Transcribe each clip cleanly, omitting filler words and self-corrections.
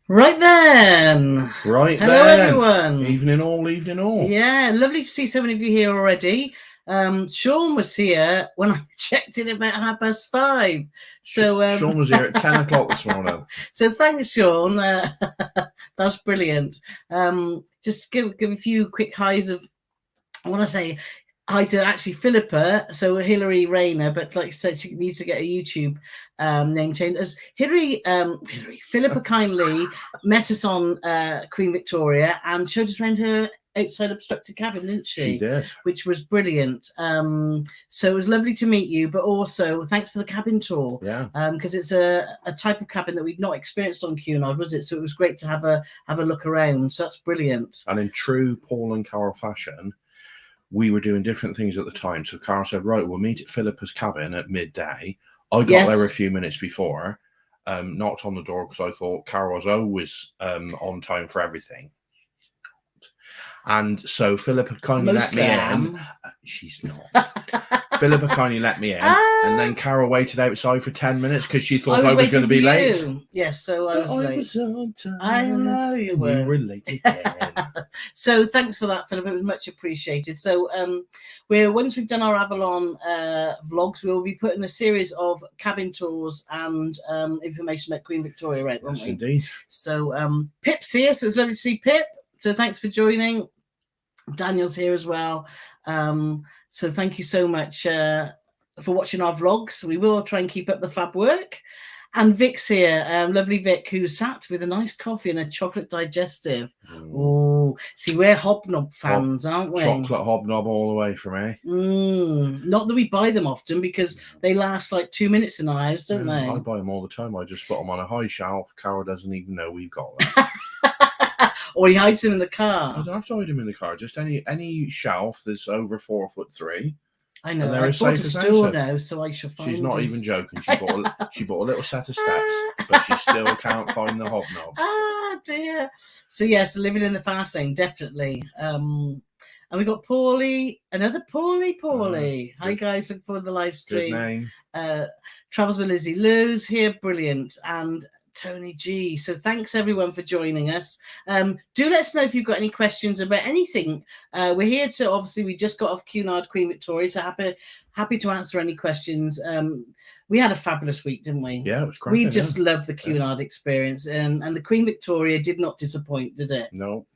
Right then. Right Hello, then. everyone. Evening all, evening all. Yeah, lovely to see so many of you here already. Sean was here when I checked in about 5:30. So Sean was here at 10 o'clock this morning. So thanks, Sean. That's brilliant. Just give a few quick highs of. I want to say hi to actually Philippa, so Hilary Rayner, but like I said, she needs to get a YouTube name change. As Philippa kindly met us on Queen Victoria and showed us around her outside obstructed cabin, didn't she? She did. Which was brilliant. So it was lovely to meet you, but also thanks for the cabin tour. Yeah. Because it's a type of cabin that we'd not experienced on Cunard, was it? So it was great to have a look around. So that's brilliant. And in true Paul and Carole fashion, we were doing different things at the time. So Carole said, right, we'll meet at Philippa's cabin at midday. I got there a few minutes before, knocked on the door because I thought Carole was always on time for everything. And so Philippa kindly let me in. She's not. Philippa kindly let me in. And then Carole waited outside for 10 minutes because she thought I was going to be late. Yes, so I was late. Was on time. I know you were. You were late again. So thanks for that, Philippa. It was much appreciated. So once we've done our Avalon vlogs, we'll be putting a series of cabin tours and information about Queen Victoria, right? Yes, indeed. So Pip's here, so it's lovely to see Pip. So thanks for joining. Daniel's here as well. So thank you so much for watching our vlogs. We will try and keep up the fab work. And Vic's here, lovely Vic, who sat with a nice coffee and a chocolate digestive. Oh, see, we're hobnob fans, aren't we? Chocolate hobnob all the way for me. Not that we buy them often because they last like 2 minutes in our house, don't they? I buy them all the time. I just put them on a high shelf. Carole doesn't even know we've got them. Or he hides them in the car. I don't have to hide them in the car. Just any shelf that's over 4'3". I know. I bought a stool now, so I shall find. She's not even joking. She bought a little set of steps, but she still can't find the hobnobs. Ah, dear. So yes, living in the fast lane, definitely. And we got Paulie, another Paulie. Hi guys, look forward to the live stream. Good name. Travels with Lizzie Lou's here, brilliant. And Tony G. So thanks everyone for joining us. Do let us know if you've got any questions about anything. We're here to, obviously, we just got off Cunard Queen Victoria, so happy to answer any questions. We had a fabulous week, didn't we? Yeah, it was great. We just loved the Cunard experience, and the Queen Victoria did not disappoint, did it? No.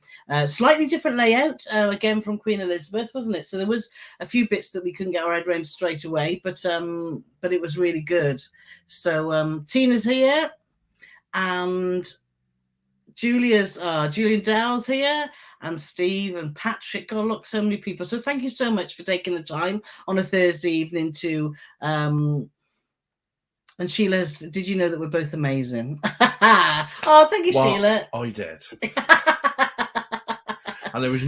Slightly different layout, again from Queen Elizabeth, wasn't it? So there was a few bits that we couldn't get our head around straight away, but it was really good. So Tina's here. And Julian Dow's here, and Steve and Patrick. God, look, so many people. So thank you so much for taking the time on a Thursday evening to and Sheila's, did you know that we're both amazing? Oh, thank you, Sheila. I did. And there was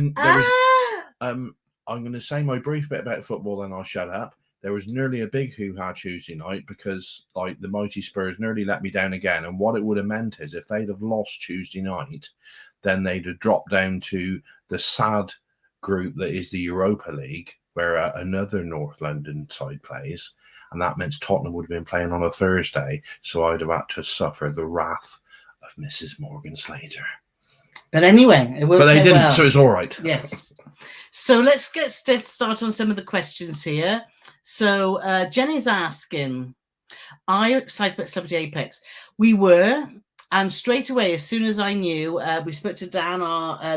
I'm going to say my brief bit about football, then I'll shut up. There was nearly a big hoo-ha Tuesday night because, like, the mighty Spurs nearly let me down again. And what it would have meant is if they'd have lost Tuesday night, then they'd have dropped down to the sad group that is the Europa League, where another North London side plays. And that means Tottenham would have been playing on a Thursday. So I'd have had to suffer the wrath of Mrs. Morgan Slater. But anyway, it worked out well. But they didn't, so it's all right. Yes. So let's get started on some of the questions here. So Jenny's asking, are you excited about Celebrity Apex? We were, and straight away, as soon as I knew, we spoke to Dan,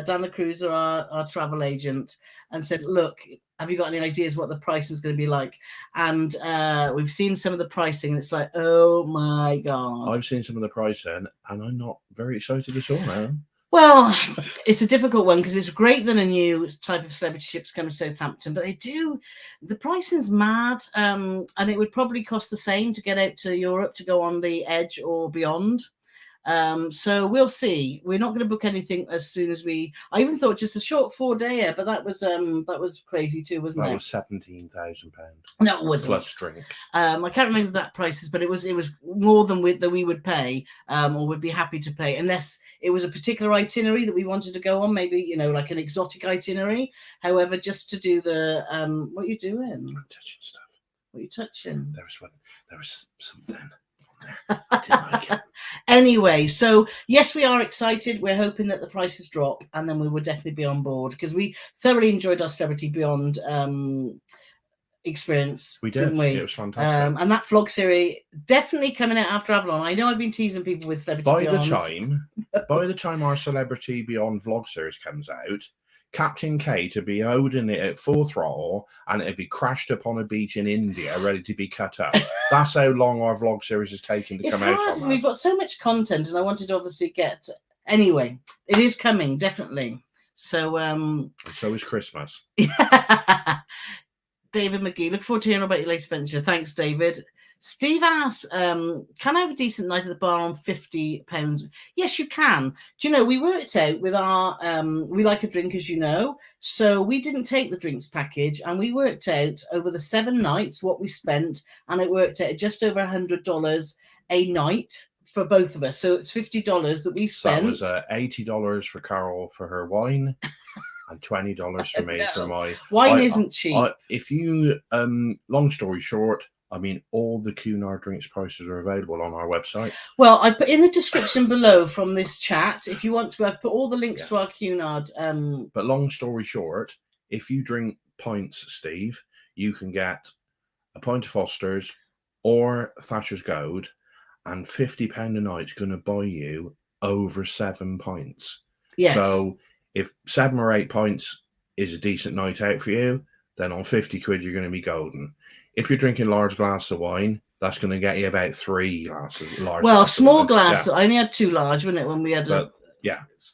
Dan the Cruiser, our travel agent, and said, look, have you got any ideas what the price is going to be like? And we've seen some of the pricing, and it's like, oh my God. I've seen some of the pricing, and I'm not very excited at all now. Well, it's a difficult one because it's great that a new type of celebrity ship's coming to Southampton, but the pricing's mad, and it would probably cost the same to get out to Europe to go on the Edge or beyond. So we'll see. We're not going to book anything as soon as I even thought just a short 4-dayer, but that was crazy too, wasn't it? That was £17,000. No, it wasn't. Plus drinks. I can't remember that prices, but it was more than we would pay, or would be happy to pay, unless it was a particular itinerary that we wanted to go on, maybe, like an exotic itinerary. However, just to do the what are you doing? I'm touching stuff. What are you touching? There was something. I didn't like it. Anyway, so yes, we are excited. We're hoping that the prices drop, and then we will definitely be on board, because we thoroughly enjoyed our Celebrity Beyond experience. We didn't did. we? It was fantastic. And that vlog series definitely coming out after Avalon. I know I've been teasing people with Celebrity Beyond. By the time our Celebrity Beyond vlog series comes out, Captain K to be holding it at full throttle, and it'd be crashed up on a beach in India, ready to be cut up. That's how long our vlog series has taken to come out. It's hard. We've got so much content, and I wanted to obviously get. Anyway, it is coming, definitely. So is Christmas. David McGee, look forward to hearing about your latest venture. Thanks, David. Steve asks, can I have a decent night at the bar on £50? Yes, you can. Do you know, we worked out with our, we like a drink, as you know, so we didn't take the drinks package, and we worked out over the 7 nights what we spent, and it worked out just over $100 a night for both of us. So it's $50 that we spent. So that was $80 for Carole for her wine. And $20 for me for my wine. Isn't cheap. If you long story short, I mean, all the Cunard drinks prices are available on our website. Well, I put in the description below from this chat, if you want to, I've put all the links to our Cunard. But long story short, if you drink pints, Steve, you can get a pint of Foster's or Thatcher's Gold, and £50 a night's going to buy you over 7 pints. Yes. So if 7 or 8 pints is a decent night out for you, then on 50 quid, you're going to be golden. If you're drinking large glass of wine, that's going to get you about 3 glasses. Small glass. I only had 2 large, wasn't it, when we had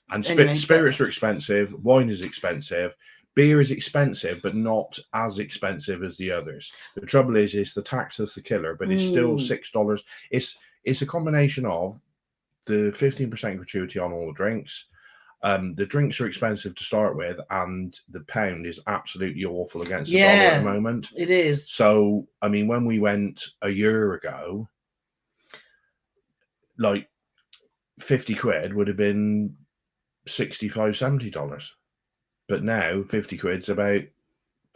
And spirits are expensive. Wine is expensive. Beer is expensive, but not as expensive as the others. The trouble is the tax that's the killer, but it's still $6. It's a combination of the 15% gratuity on all the drinks. The drinks are expensive to start with, and the pound is absolutely awful against the dollar at the moment. It is. So, I mean, when we went a year ago, like 50 quid would have been $65, $70. But now 50 quid's about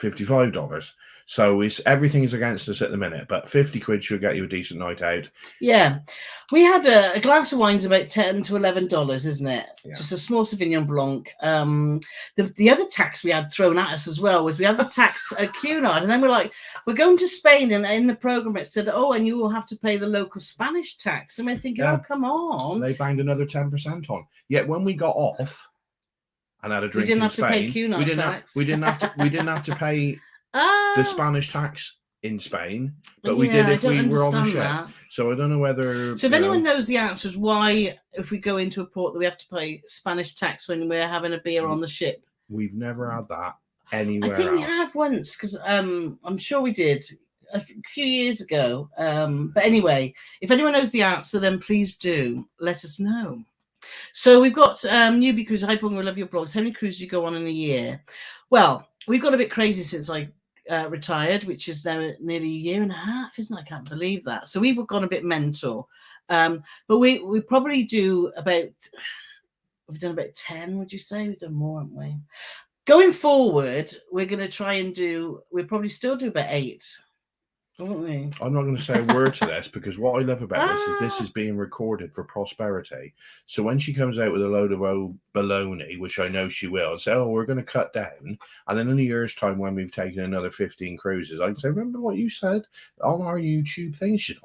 $55. So everything is against us at the minute, but 50 quid should get you a decent night out. Yeah, we had a glass of wine's about $10 to $11, isn't it? Yeah. Just a small Sauvignon Blanc. The other tax we had thrown at us as well was we had the tax at Cunard, and then we're going to Spain, and in the program it said, and you will have to pay the local Spanish tax. And we're thinking, oh, come on. They banged another 10% on. Yet when we got off and had a drink, we didn't have to pay Cunard tax. We didn't have to pay the Spanish tax in Spain, but we did if we were on the ship. So I don't know whether. So if anyone knows the answers, why, if we go into a port, that we have to pay Spanish tax when we're having a beer on the ship? We've never had that anywhere else. I think we have once, because I'm sure we did a few years ago. But anyway, if anyone knows the answer, then please do let us know. So we've got newbie cruise. Hi, Pong, we love your blogs. How many cruises do you go on in a year? Well, we've got a bit crazy since I retired, which is now nearly a year and a half, isn't it? I can't believe that. So we've gone a bit mental. But we probably do we've done about 10, would you say? We've done more, haven't we? Going forward, we're going to try and we'll probably still do about 8. Won't we? I'm not going to say a word to this, because what I love about this is being recorded for prosperity. So when she comes out with a load of old baloney, which I know she will, and say, we're going to cut down, and then in a year's time when we've taken another 15 cruises, I can say, remember what you said on our YouTube thing? She said,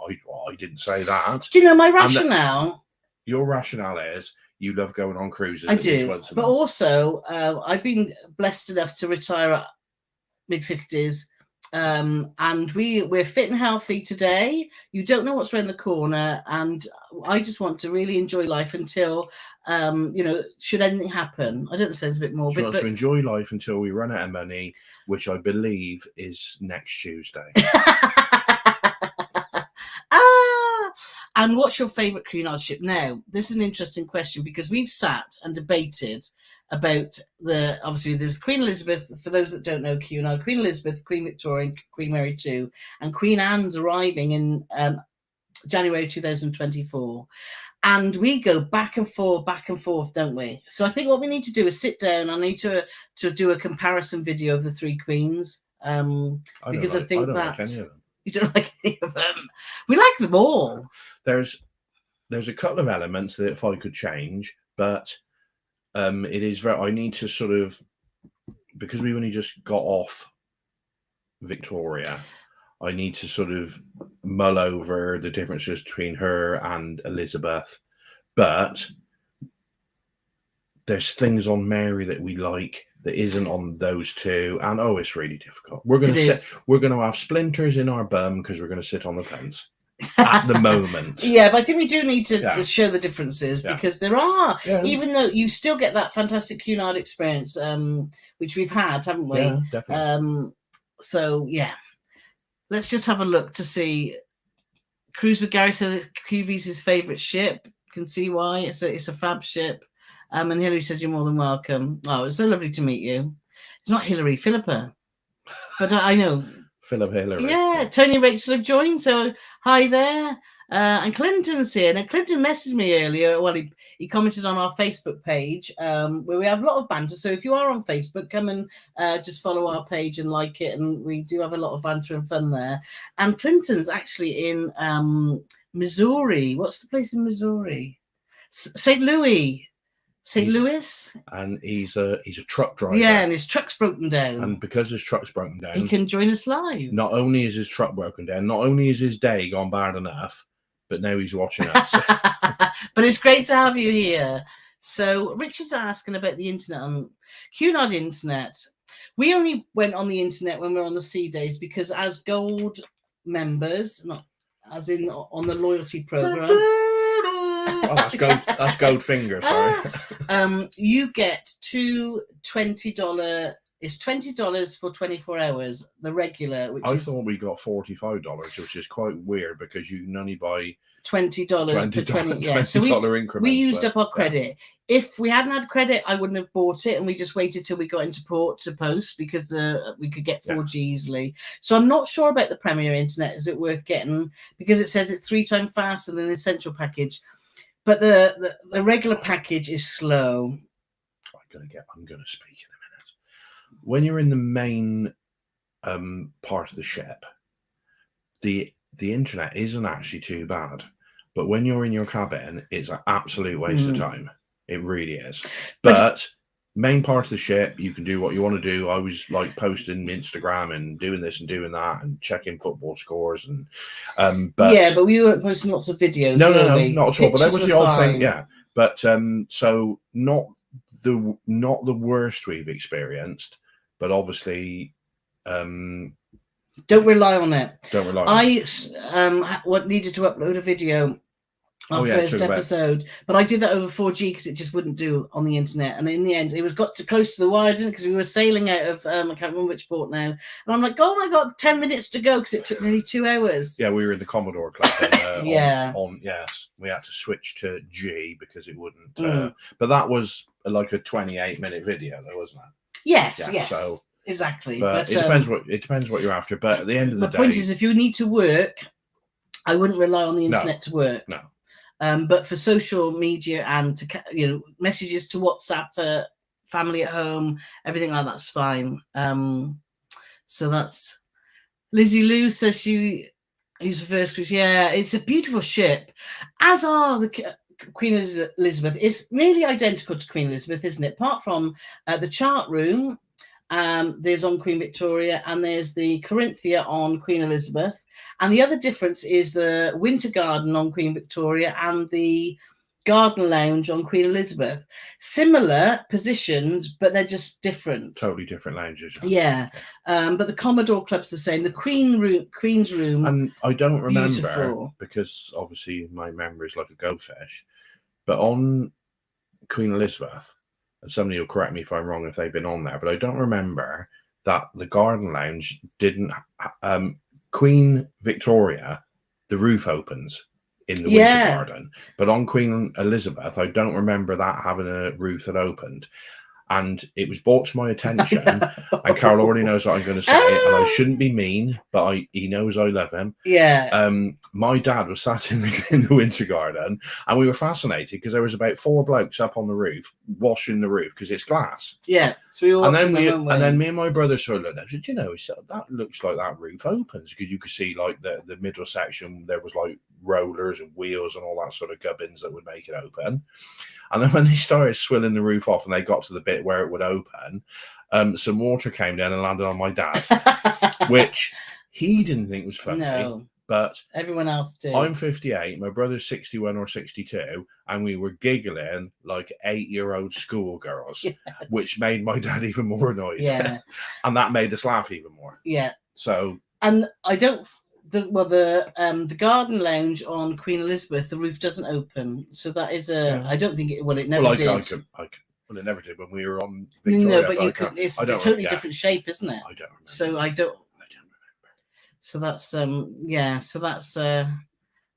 I didn't say that. Do you know my rationale? Your rationale is you love going on cruises. I do, but also I've been blessed enough to retire at mid-50s. And we're fit and healthy today. You don't know what's around the corner, and I just want to really enjoy life until should anything happen. I don't know, sounds a bit morbid, but to enjoy life until we run out of money, which I believe is next Tuesday. And what's your favorite Cunard ship? Now, this is an interesting question, because we've sat and debated about obviously there's Queen Elizabeth, for those that don't know Cunard, Queen Elizabeth, Queen Victoria, Queen Mary II, and Queen Anne's arriving in January 2024. And we go back and forth, don't we? So I think what we need to do is sit down. I need to do a comparison video of the 3 queens, because I think that... Like any of them. You don't like any of them. We like them all. There's there's a couple of elements that if I could change, but it is very. I need to sort of, because we only just got off Victoria, I need to sort of mull over the differences between her and Elizabeth. But there's things on Mary that we like that isn't on those two, and it's really difficult. We're going to have splinters in our bum because we're going to sit on the fence at the moment. Yeah, but I think we do need to show the differences because there are, even though you still get that fantastic Cunard experience, which we've had, haven't we? Yeah, definitely. So yeah, let's just have a look to see. Cruise with Gary says QV's his favourite ship. Can see why. It's a fab ship. And Hillary says you're more than welcome. Oh, it's so lovely to meet you. It's not Hillary, Philippa. But I know. Philip Hillary. Yeah, Tony and Rachel have joined. So hi there. And Clinton's here. Now, Clinton messaged me earlier. Well, he commented on our Facebook page where we have a lot of banter. So if you are on Facebook, come and just follow our page and like it. And we do have a lot of banter and fun there. And Clinton's actually in Missouri. What's the place in Missouri? St. Louis. St. Louis, and he's a truck driver. Yeah, and his truck's broken down. And because his truck's broken down, he can join us live. Not only is his truck broken down, not only is his day gone bad enough, but now he's watching us. But it's great to have you here. So Richard's asking about the internet on Cunard internet. We only went on the internet when we were on the sea days because as gold members, not as in on the loyalty program. Oh, that's gold finger. Sorry. You get two $20. It's $20 for 24 hours. The regular, which I thought we got $45, which is quite weird because you can only buy $20 for 20. Yeah, so increments. We used up our credit. If we hadn't had credit, I wouldn't have bought it, and we just waited till we got into port to post because we could get 4G easily. So I'm not sure about the Premier Internet. Is it worth getting? Because it says it's 3 times faster than the Essential package. But the regular package is slow. I'm going to speak in a minute. When you're in the main part of the ship, the internet isn't actually too bad. But when you're in your cabin, it's an absolute waste of time. It really is. But main part of the ship, you can do what you want to do. I was like posting Instagram and doing this and doing that and checking football scores and but we were posting lots of videos. No, not at all. But that was the old thing, yeah. But so not the worst we've experienced, but obviously don't rely on it. Don't rely on I needed to upload a video. Our first episode, but I did that over 4G because it just wouldn't do on the internet. And in the end, it got too close to the wire, didn't it? Because we were sailing out of I can't remember which port now. And I'm like, oh my god, 10 minutes to go because it took nearly 2 hours. Yeah, we were in the Commodore Club. And, we had to switch to G because it wouldn't. But that was like a 28-minute video, though, wasn't it? Yes. So exactly. But it depends what you're after. But at the end of the day, the point is, if you need to work, I wouldn't rely on the internet to work. No. But for social media and to messages to WhatsApp for family at home, everything like that's fine. So that's Lizzie Lou says she used the first cruise. Yeah, it's a beautiful ship, as are the Queen Elizabeth. It's nearly identical to Queen Elizabeth, isn't it? Apart from the chart room. There's on Queen Victoria and there's the Corinthia on Queen Elizabeth. And the other difference is the Winter Garden on Queen Victoria and the Garden Lounge on Queen Elizabeth. Similar positions, but they're just different. Totally different lounges. Yeah. But the Commodore Club's the same. The Queen's Room. And I don't remember because obviously my memory is like a goldfish. But on Queen Elizabeth, and somebody will correct me if I'm wrong if they've been on there, but I don't remember that the Garden Lounge didn't. Queen Victoria, the roof opens in the Winter Garden, but on Queen Elizabeth, I don't remember that having a roof that opened. and it was brought to my attention. And Carole already knows what I'm going to say, and I shouldn't be mean, but he knows I love him. Yeah. My dad was sat in the winter garden, and we were fascinated because there was about 4 blokes up on the roof washing the roof because it's glass. Yeah. So we were watching them, and then me and my brother sort of looked at it. Said, you know, he said, that looks like that roof opens, because you could see like the middle section. There was like rollers and wheels and all that sort of gubbins that would make it open. And then when they started swilling the roof off and they got to the bit where it would open, some water came down and landed on my dad, which he didn't think was funny. No. But everyone else did. I'm 58, my brother's 61 or 62, and we were giggling like 8-year-old schoolgirls, yes. which made my dad even more annoyed. Yeah. And that made us laugh even more. Yeah. So. And I don't. The garden lounge on Queen Elizabeth, the roof doesn't open, so that is a. Yeah. I don't think it. Well, it never did. Well, it never did when we were on Victoria. No, but you could. It's a totally different shape, isn't it? I don't remember. So I don't. So that's yeah. So that's that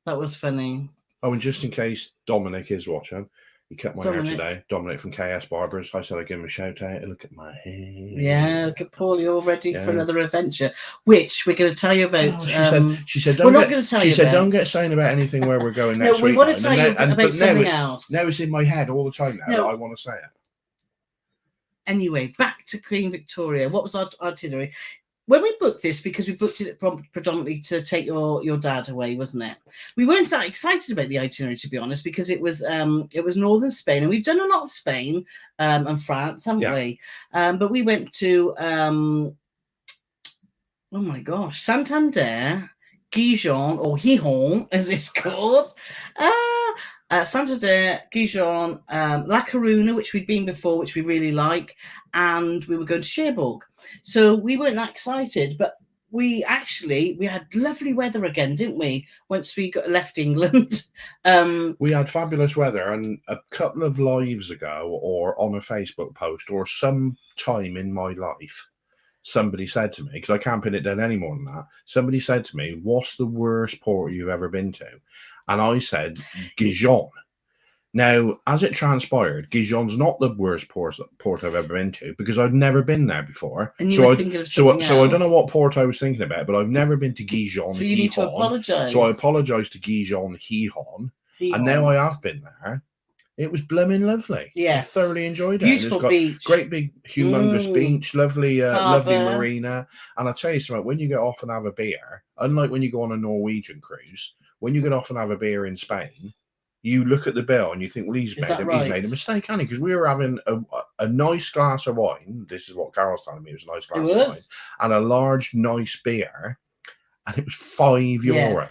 was funny. Oh, and just in case Dominic is watching, he cut my hair today. Dominic from KS Barbers. I said I'd give him a shout out. Look at my hair. Yeah, look at Paul. You're ready for another adventure, which we're going to tell you about. She said, we're not going to tell you. She said, don't get saying about anything where we're going next week. We want to tell you about something else. Now it's in my head all the time now that I want to say it. Anyway, back to Queen Victoria. What was our itinerary? When we booked this, because we booked it predominantly to take your dad away, wasn't it? We weren't that excited about the itinerary, to be honest, because it was northern Spain, and we've done a lot of Spain and France, haven't we? But we went to oh my gosh, Santander, Gijon, or Gijón as it's called. Santander, Gijon, La Coruna, which we'd been before, which we really like, and we were going to Cherbourg. So we weren't that excited, but we had lovely weather again, didn't we? Once we left England. We had fabulous weather, and a couple of lives ago, or on a Facebook post, or some time in my life, somebody said to me, because I can't pin it down any more than that, somebody said to me, what's the worst port you've ever been to? And I said, Gijon. Now, as it transpired, Gijon's not the worst port I've ever been to, because I've never been there before. And you were thinking of something else. So I don't know what port I was thinking about, but I've never been to Gijon. So you need to apologise. So I apologised to Gijon Gijón, and now I have been there. It was blooming lovely. Yes. I thoroughly enjoyed it. Beautiful beach. Great big, humongous beach, lovely marina. And I'll tell you something, when you get off and have a beer, unlike when you go on a Norwegian cruise, when you get off and have a beer in Spain, you look at the bill and you think, well, he's made a mistake, hasn't he? Because we were having a nice glass of wine. This is what Carole's telling me. It was a nice glass of wine. And a large, nice beer. And it was €5. Yeah.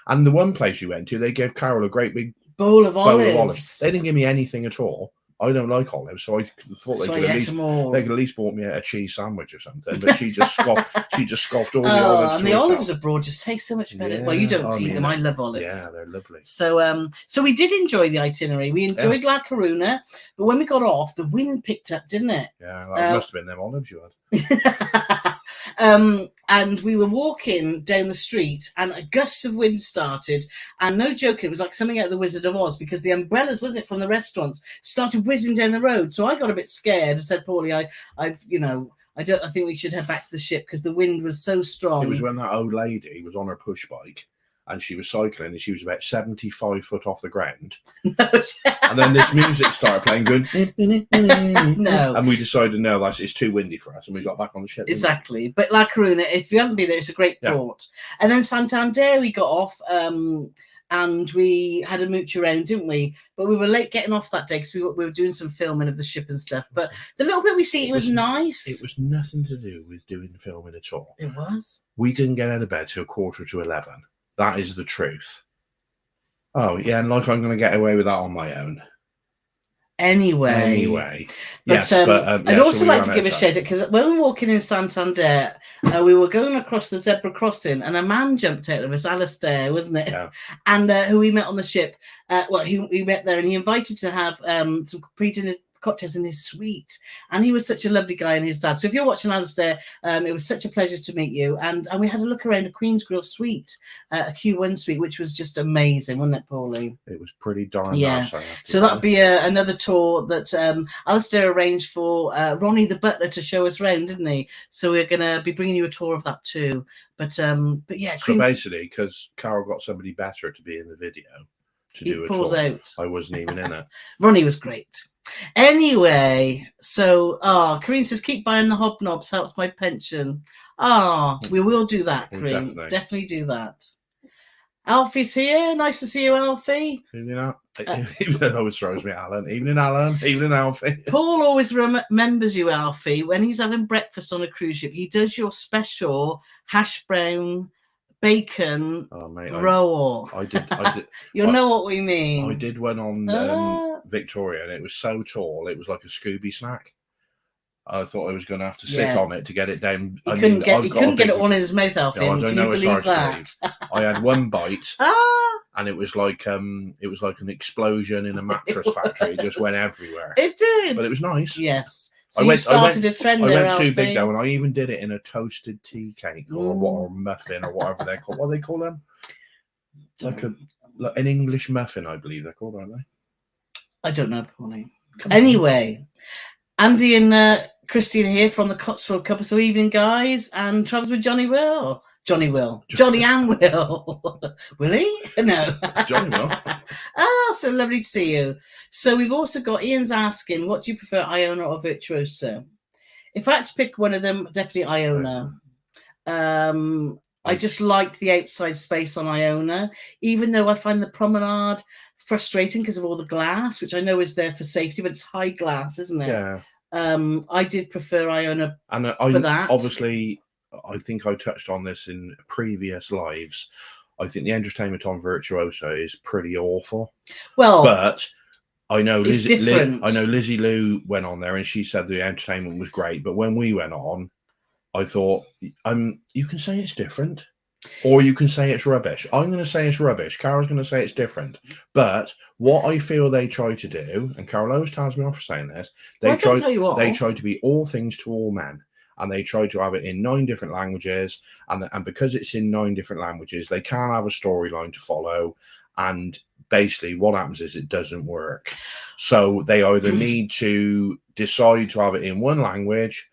And the one place we went to, they gave Carole a great big bowl of olives. They didn't give me anything at all. I don't like olives, so I thought they could at least bought me a cheese sandwich or something. But she just scoffed all the olives. And the olives abroad just taste so much better. Yeah, well, you don't eat them. I love olives. Yeah, they're lovely. So so we did enjoy the itinerary. We enjoyed La Coruna, but when we got off, the wind picked up, didn't it? Yeah, that must have been them olives you had. And we were walking down the street, and a gust of wind started, and no joke, it was like something out of the Wizard of Oz, because the umbrellas, wasn't it, from the restaurants started whizzing down the road. So I got a bit scared. I said, Paulie, I think we should head back to the ship, because the wind was so strong. It was when that old lady was on her push bike, and she was cycling, and she was about 75 foot off the ground. And then this music started playing, going, no. And we decided, no, it's too windy for us, and we got back on the ship. Exactly. But La Coruna, if you haven't been there, it's a great port. And then Santander, we got off, and we had a mooch around, didn't we? But we were late getting off that day, because we were doing some filming of the ship and stuff. But the little bit we see, it was nice. It was nothing to do with doing filming at all. It was. We didn't get out of bed till 11:45. That is the truth. Oh, yeah, and like I'm going to get away with that on my own. Anyway. But, I'd also like to give a shout out, because when we were walking in Santander, we were going across the zebra crossing, and a man jumped out of us, Alistair, wasn't it? Yeah. And who we met on the ship. We met there, and he invited to have some cocktails in his suite, and he was such a lovely guy, and his dad. So if you're watching, Alistair, it was such a pleasure to meet you, and we had a look around a Queen's Grill suite, a Q1 suite, which was just amazing, wasn't it, Paulie? It was pretty darn yeah. nice. So that'll be another tour that Alistair arranged for Ronnie the butler to show us around, didn't he? So we're going to be bringing you a tour of that too. But yeah. So basically, because Carole got somebody better to be in the video to do a tour, out. I wasn't even in it. Ronnie was great. Anyway, so Karine says, keep buying the hobnobs, helps my pension. We will do that, Karine. Definitely do that. Alfie's here. Nice to see you, Alfie. Even though it always throws me, Alan. Evening, Alan. Evening, Alfie. Paul always remembers you, Alfie, when he's having breakfast on a cruise ship. He does your special hash brown bacon roll. I did. You'll know what we mean. I did one on Victoria, and it was so tall, it was like a Scooby snack. I thought I was going to have to sit on it to get it down. He couldn't get it on in his mouth, Alfie. No, I don't know. It's hard to believe. I had one bite, and it was like an explosion in a mattress factory. It just went everywhere. It did, but it was nice. Yes. So I started a trend there, I went too big though, and I even did it in a toasted tea cake or muffin or whatever they're called. What do they call them? Like an English muffin, I believe they're called, aren't they? I don't know, Pauline. Anyway, Andy and Christine here from the Cotswold Couple. So evening, guys, and travels with Johnny and Will. Johnny Will. Will he? No. Johnny Will. So lovely to see you. So we've also got Ian's asking, what do you prefer, Iona or Virtuoso? If I had to pick one of them, definitely Iona. I just liked the outside space on Iona, even though I find the promenade frustrating because of all the glass, which I know is there for safety, but it's high glass, isn't it? Yeah. I did prefer Iona for that. Obviously, I think I touched on this in previous lives. I think the entertainment on Virtuoso is pretty awful. Well, but I know Lizzie Lou went on there and she said the entertainment was great. But when we went on, I thought, you can say it's different, or you can say it's rubbish. I'm going to say it's rubbish. Carole's going to say it's different. But what I feel they try to do, and Carole always tells me off for saying this, they try to be all things to all men. And they try to have it in 9 different languages. And because it's in 9 different languages, they can't have a storyline to follow. And basically what happens is it doesn't work. So they either need to decide to have it in 1 language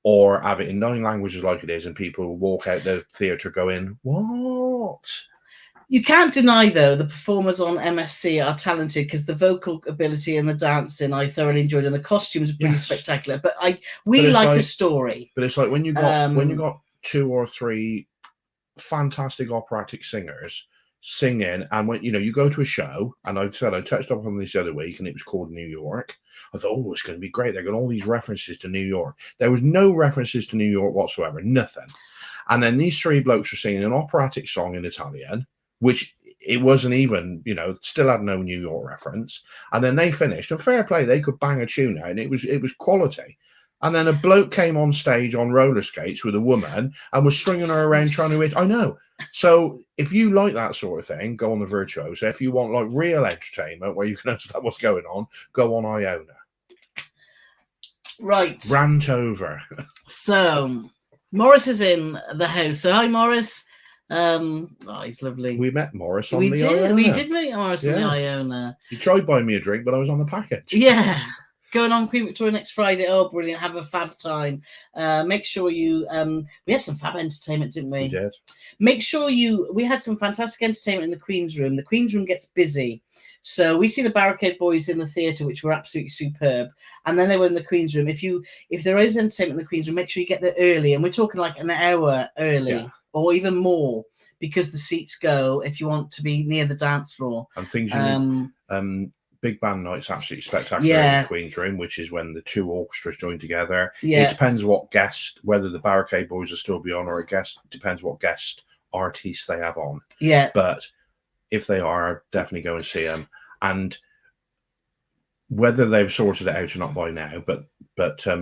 or have it in 9 languages like it is. And people will walk out the theatre going, what? You can't deny, though, the performers on MSC are talented because the vocal ability and the dancing I thoroughly enjoyed, and the costumes are pretty spectacular. But we like a story. But it's like when you got 2 or 3 fantastic operatic singers singing, and when you go to a show, and I touched up on this the other week, and it was called New York. I thought, it's going to be great. They're got all these references to New York. There was no references to New York whatsoever, nothing. And then these 3 blokes were singing an operatic song in Italian, which it wasn't even, still had no New York reference. And then they finished, and fair play, they could bang a tune out, and it was quality. And then a bloke came on stage on roller skates with a woman and was stringing her around trying to hit. I know. So if you like that sort of thing, go on the Virtuoso. If you want like real entertainment where you can understand what's going on, go on Iona. Right. Rant over. So Morris is in the house. So hi, Morris. He's lovely. We met Morris on the Iona. We did meet Morris on the Iona. He tried buying me a drink, but I was on the package. Yeah. Going on Queen Victoria next Friday. Oh, brilliant. Have a fab time. Make sure you... we had some fab entertainment, didn't we? We did. Make sure we had some fantastic entertainment in the Queen's Room. The Queen's Room gets busy. So we see the Barricade Boys in the theatre, which were absolutely superb. And then they were in the Queen's Room. If there is entertainment in the Queen's Room, make sure you get there early. And we're talking like an hour early or even more, because the seats go if you want to be near the dance floor. And things big band night's absolutely spectacular in the Queen's Room, which is when the 2 orchestras join together. It depends whether the Barricade Boys will still be on, or depends what guest artists they have on. Yeah. But if they are, definitely go and see them. And whether they've sorted it out or not by now, but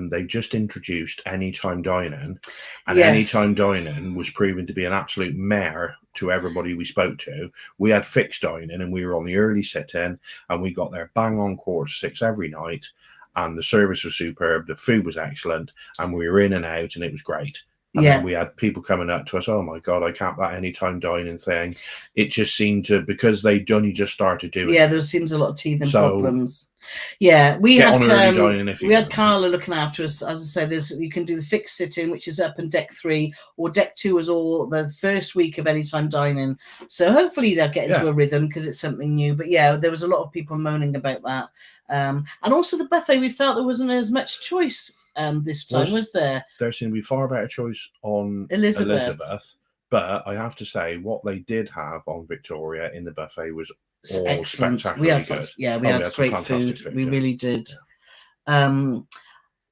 they've just introduced Anytime Dining, and Anytime Dining was proven to be an absolute mare to everybody we spoke to. We had fixed dining, and we were on the early sit-in, and we got there bang on 5:45 every night, and the service was superb. The food was excellent, and we were in and out, and it was great. And Yeah. then we had people coming up to us, oh my God, I can't that anytime dining thing. It just seemed to, because they'd only just started doing Yeah, it. there seems a lot of teething So, problems. Yeah, we get had on early dining if you we had can. Carole looking after us. As I said, you can do the fixed sitting, which is up in deck 3, or deck 2 is all the first week of anytime dining. So hopefully they'll get into a rhythm because it's something new. But yeah, there was a lot of people moaning about that. And also the buffet, we felt there wasn't as much choice this time, was there? There seemed to be far better choice on Elizabeth. But I have to say, what they did have on Victoria in the buffet was all excellent. Spectacularly good. We had great food. We really did. Yeah.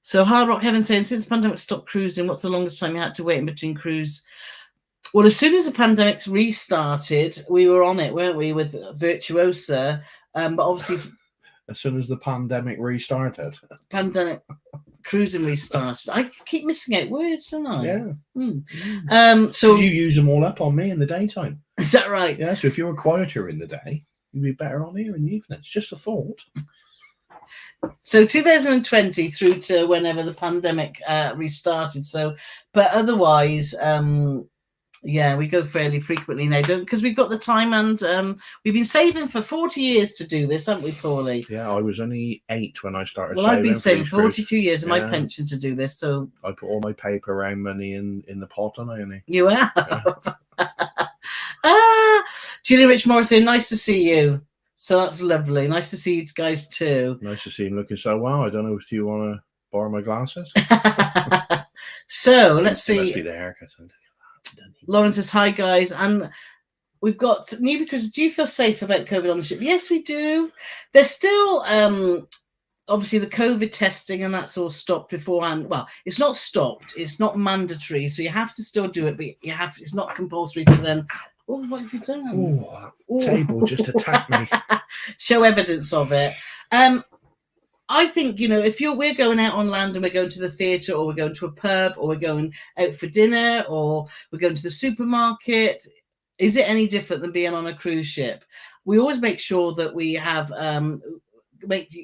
So Hard Rock Heaven saying, since the pandemic stopped cruising, what's the longest time you had to wait in between cruise? Well, as soon as the pandemic restarted, we were on it, weren't we, with Virtuosa? But obviously, as soon as the pandemic restarted, cruising restarted. I keep missing out words, don't I? Yeah. So you use them all up on me in the daytime. Is that right? Yeah. So if you were quieter in the day, you'd be better on here in the evening. It's just a thought. So 2020 through to whenever the pandemic restarted. So, but otherwise, yeah, we go fairly frequently now, because we've got the time, and we've been saving for 40 years to do this, haven't we, Paulie? Yeah, I was only 8 when I started. Well, I've been saving 42 years of my pension to do this, so I put all my paper round money in the pot, and I. You have. Yeah. Julie Rich Morrison, nice to see you. So that's lovely. Nice to see you guys too. Nice to see him looking so well. I don't know if you want to borrow my glasses. So let's see. It must be the haircut. Lauren says, hi guys, and we've got new, because do you feel safe about COVID on the ship? Yes, we do. There's still obviously the COVID testing, and that's all stopped beforehand. Well, it's not stopped, it's not mandatory, so you have to still do it, but it's not compulsory to then. Oh, what have you done? Oh, that table just attacked me. Show evidence of it. I think, if we're going out on land and we're going to the theatre, or we're going to a pub, or we're going out for dinner, or we're going to the supermarket, is it any different than being on a cruise ship? We always make sure that we have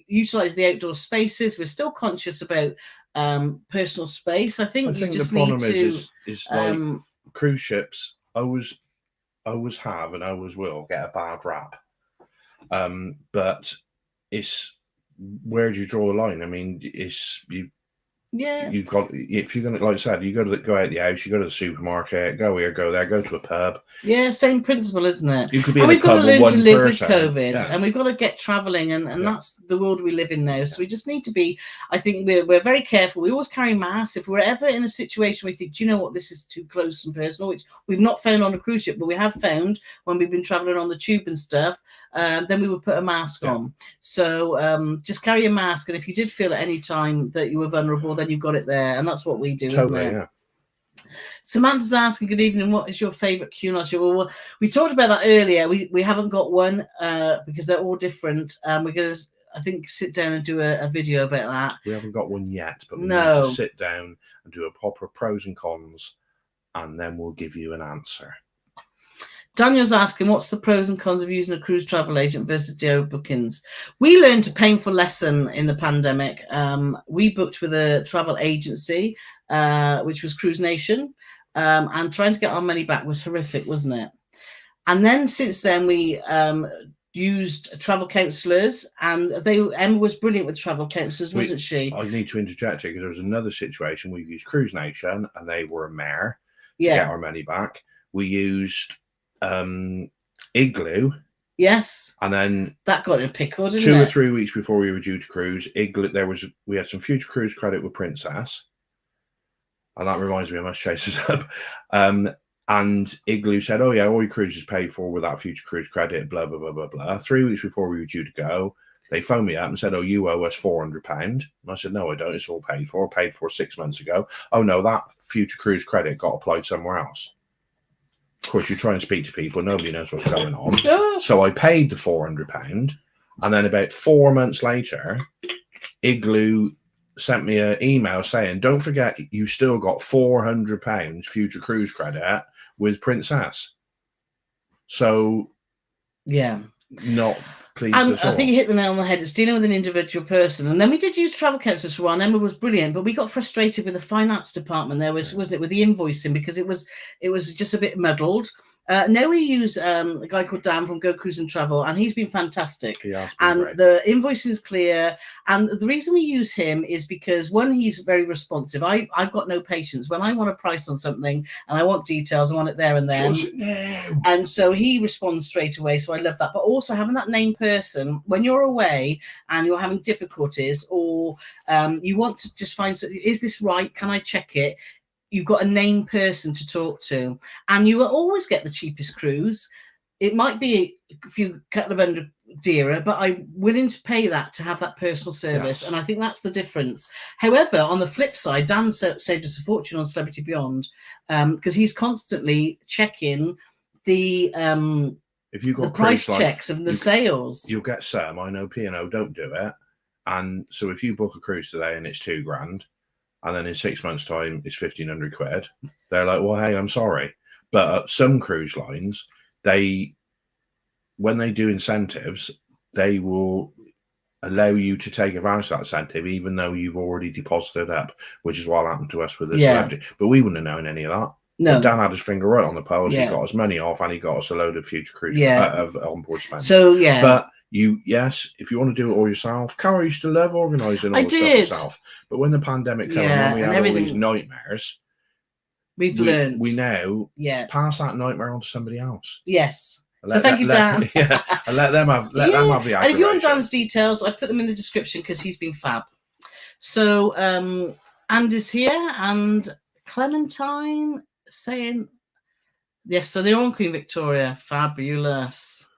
utilize the outdoor spaces. We're still conscious about personal space. I think you just the problem need to. is like cruise ships always have and always will get a bad rap. But it's, where do you draw the line? I mean, you've got, if you're gonna, like I said, you go out the house, you go to the supermarket, go here, go there, go to a pub. Yeah, same principle, isn't it? You could be and we've got to learn to live with COVID, yeah. And we've got to get traveling, and that's the world we live in now. So we just need to be. I think we're very careful. We always carry masks. If we're ever in a situation where we think, do you know what, this is too close and personal, which we've not found on a cruise ship, but we have found when we've been traveling on the tube and stuff, then we would put a mask on. So just carry a mask, and if you did feel at any time that you were vulnerable, then you've got it there, and that's what we do, totally, isn't it? Yeah. Samantha's asking, good evening, what is your favourite Cunard show? Well, we talked about that earlier. We haven't got one because they're all different. We're going to, I think, sit down and do a video about that. We haven't got one yet, but we need to sit down and do a proper pros and cons, and then we'll give you an answer. Daniel's asking, what's the pros and cons of using a cruise travel agent versus DIY bookings? We learned a painful lesson in the pandemic. We booked with a travel agency, which was Cruise Nation, and trying to get our money back was horrific, wasn't it? And then since then, we used travel counsellors, and Emma was brilliant with travel counsellors, wasn't she? I need to interject here because there was another situation. We used Cruise Nation, and they were a mare to get our money back. We used Igloo, yes, and then that got in a pickle, didn't it? 2 or 3 weeks before we were due to cruise, Igloo, we had some future cruise credit with Princess, and that reminds me, I must chase this up. And Igloo said, oh yeah, all your cruise is paid for with that future cruise credit, blah blah blah blah blah. 3 weeks before we were due to go, they phoned me up and said, oh, you owe us £400. And I said, no, I don't, it's all paid for 6 months ago. Oh no, that future cruise credit got applied somewhere else. Of course, you try and speak to people, nobody knows what's going on. So I paid the £400, and then about 4 months later, Igloo sent me an email saying, don't forget, you still got £400 future cruise credit with Princess. So, yeah, not pleased And at I all. think you hit the nail on the head. It's dealing with an individual person. And then we did use travel counsellors for a while. Emma was brilliant, but we got frustrated with the finance department there, wasn't it, with the invoicing, because it was just a bit muddled. Now we use a guy called Dan from Go Cruise and Travel, and he's been fantastic. He has been and great. The invoicing is clear. And the reason we use him is because, one, he's very responsive. I've got no patience. When I want a price on something and I want details, I want it there and then. And so he responds straight away. So I love that. But also having that named person when you're away and you're having difficulties, or you want to just find, is this right? Can I check it? You've got a named person to talk to, and you will always get the cheapest cruise. It might be a few couple of hundred dearer, but I'm willing to pay that to have that personal service. Yes. And I think that's the difference. However, on the flip side, Dan saved us a fortune on Celebrity Beyond, because he's constantly checking the if you've got the price line, checks of the sales. You'll get some. I know P&O don't do it. And so if you book a cruise today and it's $2,000, and then in 6 months' time it's 1,500 quid, they're like, well, hey, I'm sorry. But some cruise lines, when they do incentives, they will allow you to take advantage of that incentive, even though you've already deposited up, which is what happened to us with the Celebrity. But we wouldn't have known any of that. No. But Dan had his finger right on the pulse. He got his money off, and he got us a load of future cruise of onboard spend. So but if you want to do it all yourself, Carole used to love organising all the stuff herself. But when the pandemic came, when we had all these nightmares, we now pass that nightmare on to somebody else. Yes. So thank you, Dan. And let them have the aggravation. And if you want Dan's details, I put them in the description because he's been fab. So Andy's here, and Clementine saying yes. So they're on Queen Victoria. Fabulous.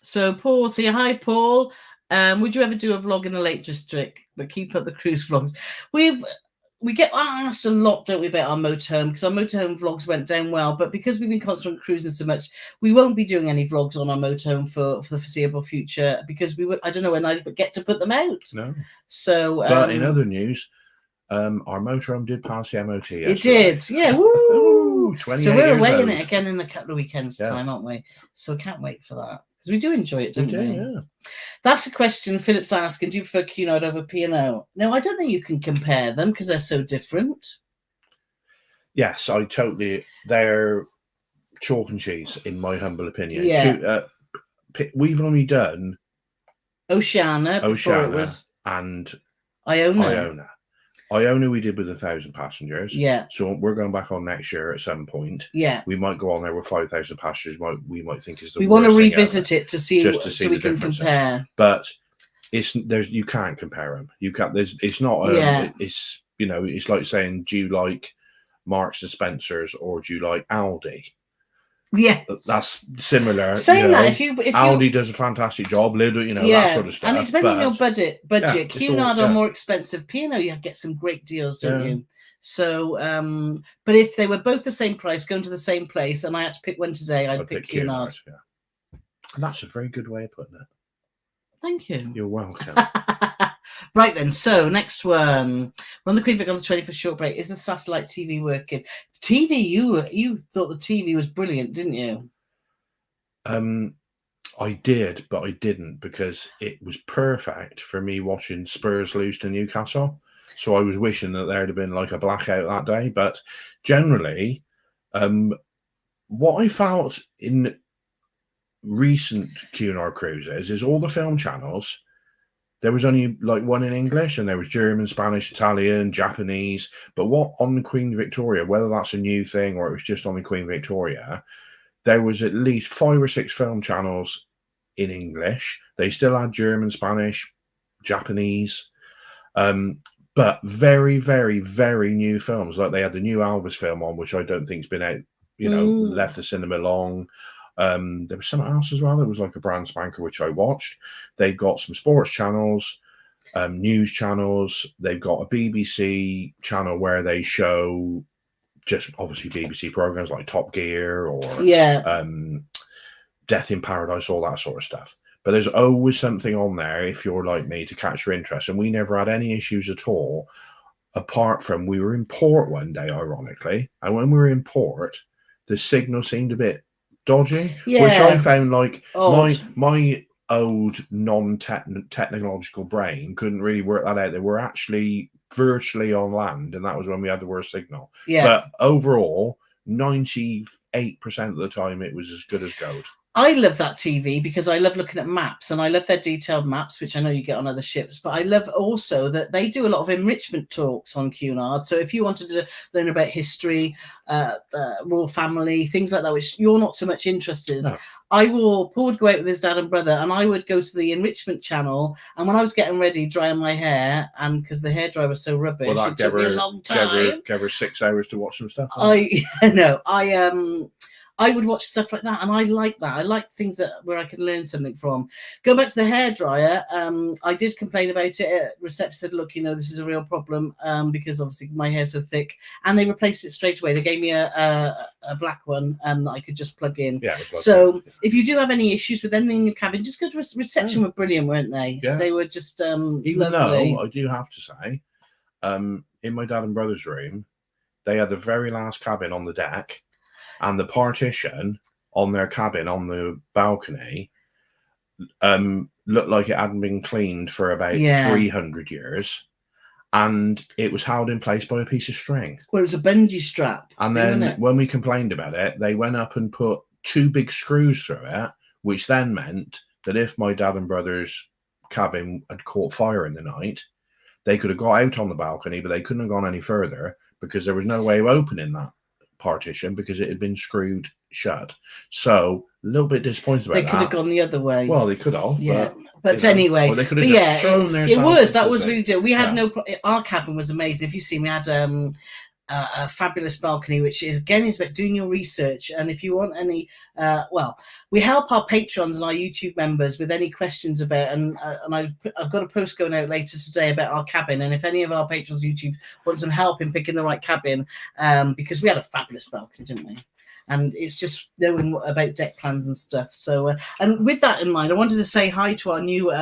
So Paul, say hi, Paul. Would you ever do a vlog in the Lake District? But keep up the cruise vlogs. We get asked a lot, don't we, about our motorhome, because our motorhome vlogs went down well. But because we've been constantly cruising so much, we won't be doing any vlogs on our motorhome for the foreseeable future, because I don't know when I get to put them out. No. So, but in other news, our motorhome did pass the MOT yesterday. It did, yeah. Woo! 28 so we're years away old. in it again in a couple of weekends' time, aren't we? So can't wait for that, because we do enjoy it, don't we? Yeah. That's a question Philip's asking. Do you prefer Cunard over P&O? No, I don't think you can compare them because they're so different. Yes, they're chalk and cheese, in my humble opinion. Yeah. We've only done Oceania before it was and Iona. Iona we did with 1,000 passengers. Yeah. So we're going back on next year at some point. Yeah. We might go on there with 5,000 passengers. We might think is the we worst want to thing revisit ever, it to see, just to see so we can compare. But you can't compare them. You can't. It's not. It's it's like saying, do you like Marks and Spencers or do you like Aldi? Yeah, that's similar. Saying that, if Aldi does a fantastic job, that sort of stuff. And it's depending on your budget. Yeah, Cunard are more expensive. P&O, you get some great deals, don't you? So, but if they were both the same price, going to the same place, and I had to pick one today, I'd pick Cunard. Yeah. And that's a very good way of putting it. Thank you. You're welcome. Right then, so next one. We're on the Queen Vic on the 21st short break. Is the satellite TV working? TV, you thought the TV was brilliant, didn't you? I did, but I didn't, because it was perfect for me watching Spurs lose to Newcastle. So I was wishing that there'd have been like a blackout that day. But generally, what I felt in recent Cunard cruises is all the film channels, there was only like one in English, and there was German, Spanish, Italian, Japanese. But what on the Queen Victoria, whether that's a new thing or it was just on the Queen Victoria, there was at least 5 or 6 film channels in English. They still had German, Spanish, Japanese, but very, very, very new films. Like they had the new Elvis film on, which I don't think's been out, left the cinema long. There was something else as well. It was like a brand spanker, which I watched. They've got some sports channels, news channels. They've got a BBC channel where they show just obviously BBC programs like Top Gear or Death in Paradise, all that sort of stuff. But there's always something on there, if you're like me, to catch your interest. And we never had any issues at all, apart from we were in port one day, ironically. And when we were in port, the signal seemed a bit dodgy, Yeah. which I found like Odd. my old non-technological brain couldn't really work that out. They were actually virtually on land, and that was when we had the worst signal. Yeah. But overall, 98% of the time, it was as good as gold. I love that TV because I love looking at maps, and I love their detailed maps, which I know you get on other ships. But I love also that they do a lot of enrichment talks on Cunard. So if you wanted to learn about history, royal family, things like that, which you're not so much interested in, Paul would go out with his dad and brother, and I would go to the enrichment channel. And when I was getting ready, drying my hair, and because the hairdryer was so rubbish, it took me a long time. Gave her 6 hours to watch some stuff. I would watch stuff like that, and I like that. I like things where I can learn something from. Go back to the hairdryer. I did complain about it. Reception said, "Look, this is a real problem because obviously my hair's so thick," and they replaced it straight away. They gave me a black one that I could just plug in. Yeah. So if you do have any issues with anything in your cabin, just go to reception. Were brilliant, weren't they? Yeah. They were just even lovely. Though I do have to say, in my dad and brother's room, they had the very last cabin on the deck. And the partition on their cabin on the balcony looked like it hadn't been cleaned for about 300 years. And it was held in place by a piece of string. Well, it was a bungee strap. And then when we complained about it, they went up and put 2 big screws through it, which then meant that if my dad and brother's cabin had caught fire in the night, they could have got out on the balcony, but they couldn't have gone any further because there was no way of opening that partition because it had been screwed shut. So a little bit disappointed about that. They could have gone the other way. Well, they could have. Yeah. But anyway, they could have just thrown that was really good. We had our cabin was amazing. If you see, we had a fabulous balcony, which is about doing your research. And if you want any, we help our patrons and our YouTube members with any questions about, and I've got a post going out later today about our cabin. And if any of our patrons YouTube want some help in picking the right cabin, because we had a fabulous balcony, didn't we? And it's just knowing about deck plans and stuff. So, and with that in mind, I wanted to say hi to our new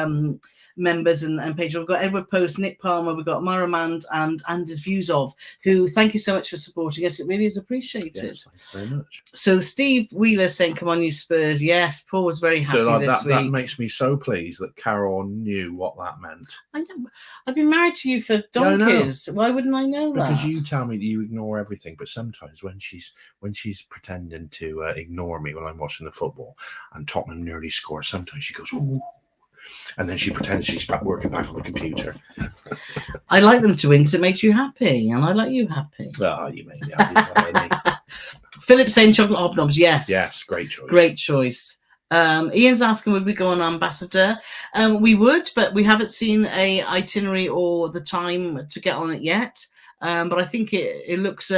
members and patrons. We've got Edward Post, Nick Palmer, we've got Maramand and Anders Views of, who thank you so much for supporting us. It really is appreciated. Yes, thank you very much. So Steve Wheeler saying, "Come on, you Spurs." Yes, Paul was very happy this week. That makes me so pleased that Carole knew what that meant. I know. I've been married to you for donkeys. Why wouldn't I know that? Because you tell me that you ignore everything, but sometimes when she's pretending to ignore me when I'm watching the football and Tottenham nearly score, sometimes she goes, "Ooh." And then she pretends she's working back on the computer. I like them to win because it makes you happy, and I like you happy. Oh, you make me happy. Philip saying chocolate hobnobs. Yes, great choice. Great choice. Ian's asking, would we go on ambassador? We would, but we haven't seen a itinerary or the time to get on it yet. But I think it looks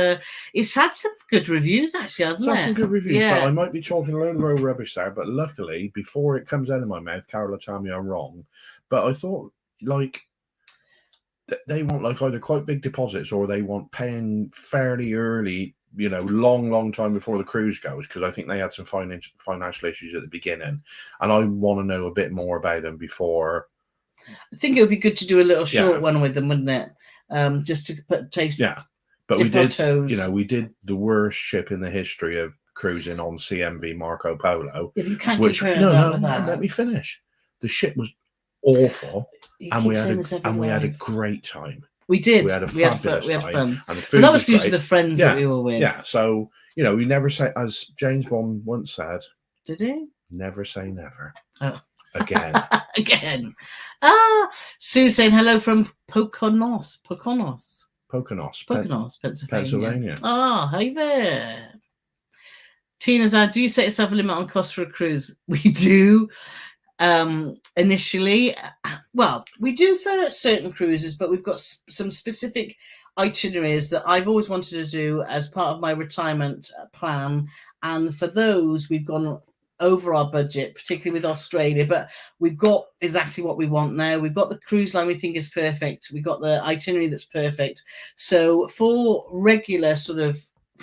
it's had some good reviews actually, hasn't it? It's had some good reviews, but I might be talking a load of old rubbish there. But luckily, before it comes out of my mouth, Carole will tell me I'm wrong. But I thought they want either quite big deposits or they want paying fairly early, long time before the cruise goes, because I think they had some financial issues at the beginning, and I want to know a bit more about them before. I think it would be good to do a little short one with them, wouldn't it? Just to put taste. Yeah, but we did. We did the worst ship in the history of cruising on CMV Marco Polo. Yeah, you can't compare that with that. Let me finish. The ship was awful, and we had a great time. We did. We had a fabulous time. We had fun. And the food that was due to the friends that we were with. Yeah, so we never say, as James Bond once said. Did he? Never say never. Oh. Again. Again. Sue saying hello from Poconos, Pennsylvania. Hi there. Tina's do you set yourself a limit on cost for a cruise? We do. Initially, we do for certain cruises, but we've got some specific itineraries that I've always wanted to do as part of my retirement plan. And for those, we've gone over our budget, particularly with Australia, but we've got exactly what we want now. We've got the cruise line we think is perfect. We've got the itinerary that's perfect. So for regular sort of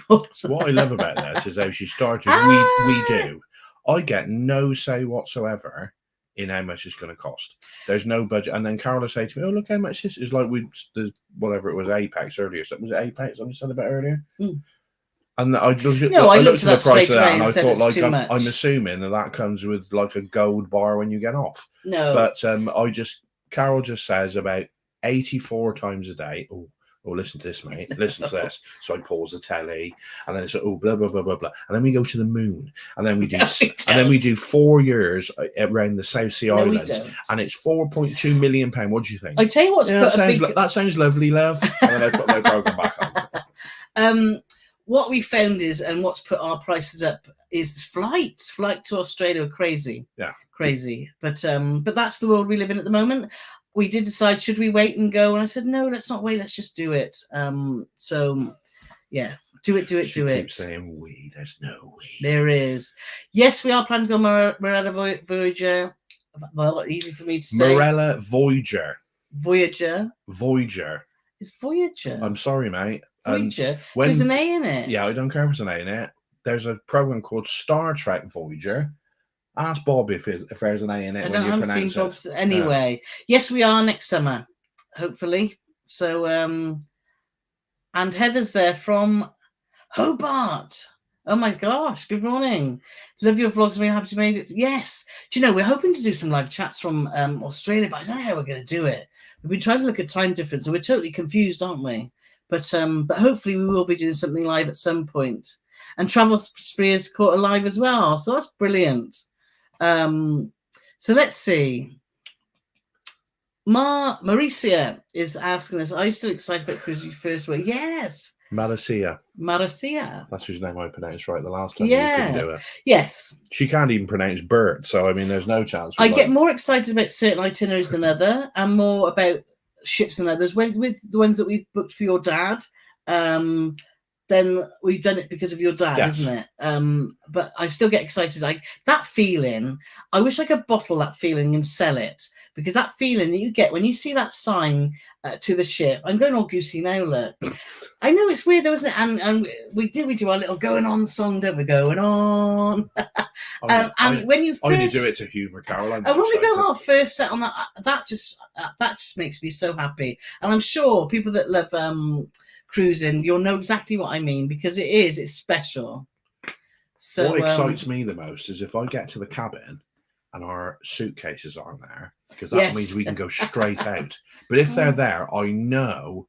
what I love about this is how she started we do. I get no say whatsoever in how much it's going to cost. There's no budget. And then Carole will say to me, "Oh, look how much this is." Like whatever it was, Apex earlier. So was it Apex I said about earlier? And I looked at, No, I looked at the at that price straight of that, away and and I said thought, it's like, too I'm much. assuming that comes with like a gold bar when you get off. No, But Carole just says about 84 times a day. Oh, listen to this, mate. Listen to this. So I pause the telly, and then it's blah blah blah blah blah, and then we go to the moon, and then we do, and then we do 4 years around the South Sea Islands, and it's £4.2 million. What do you think? I tell you what's put a big... that sounds lovely, love. And then I put my program back on. What we found is, and what's put our prices up is flights. Flight to Australia are crazy. Yeah, crazy. But that's the world we live in at the moment. We did decide, should we wait and go? And I said, no, let's not wait. Let's just do it. So yeah, do it. She keeps saying we. There's no we. There is. Yes, we are planning to go Morella Voyager. Well, easy for me to say. Morella Voyager. Voyager. It's Voyager. I'm sorry, mate. Voyager. There's an A in it. Yeah, I don't care if there's an A in it. There's a program called Star Trek Voyager. Ask Bob if there's an A in it when you pronounce it. Anyway, yes, we are next summer, hopefully. So, and Heather's there from Hobart. Oh my gosh, good morning. Love your vlogs. I'm really happy you made it. Yes. Do you know, we're hoping to do some live chats from Australia, but I don't know how we're going to do it. We've been trying to look at time difference, and we're totally confused, aren't we? But hopefully we will be doing something live at some point. And Travel Spree is caught alive as well. So that's brilliant. So let's see. Maricia is asking us, are you still excited about cruising first way? Yes. Maricia. That's whose name I pronounced right the last time. Yes. You couldn't do it. Yes. She can't even pronounce Bert, so I mean there's no chance. I get more excited about certain itineraries than other, and more about ships than others. With the ones that we've booked for your dad, then we've done it because of your dad, yes. Isn't it? But I still get excited. Like that feeling, I wish I could bottle that feeling and sell it, because that feeling that you get when you see that sign to the ship. I'm going all goosey now, look. I know it's weird though, isn't it? And we do our little going on song, don't we? Going on. When you first... I only do it to humour, Carole. And when we go our first set on that just makes me so happy. And I'm sure people that love cruising, you'll know exactly what I mean, because it's special. So what excites me the most is if I get to the cabin and our suitcases aren't there, because that means we can go straight out. But if they're there, I know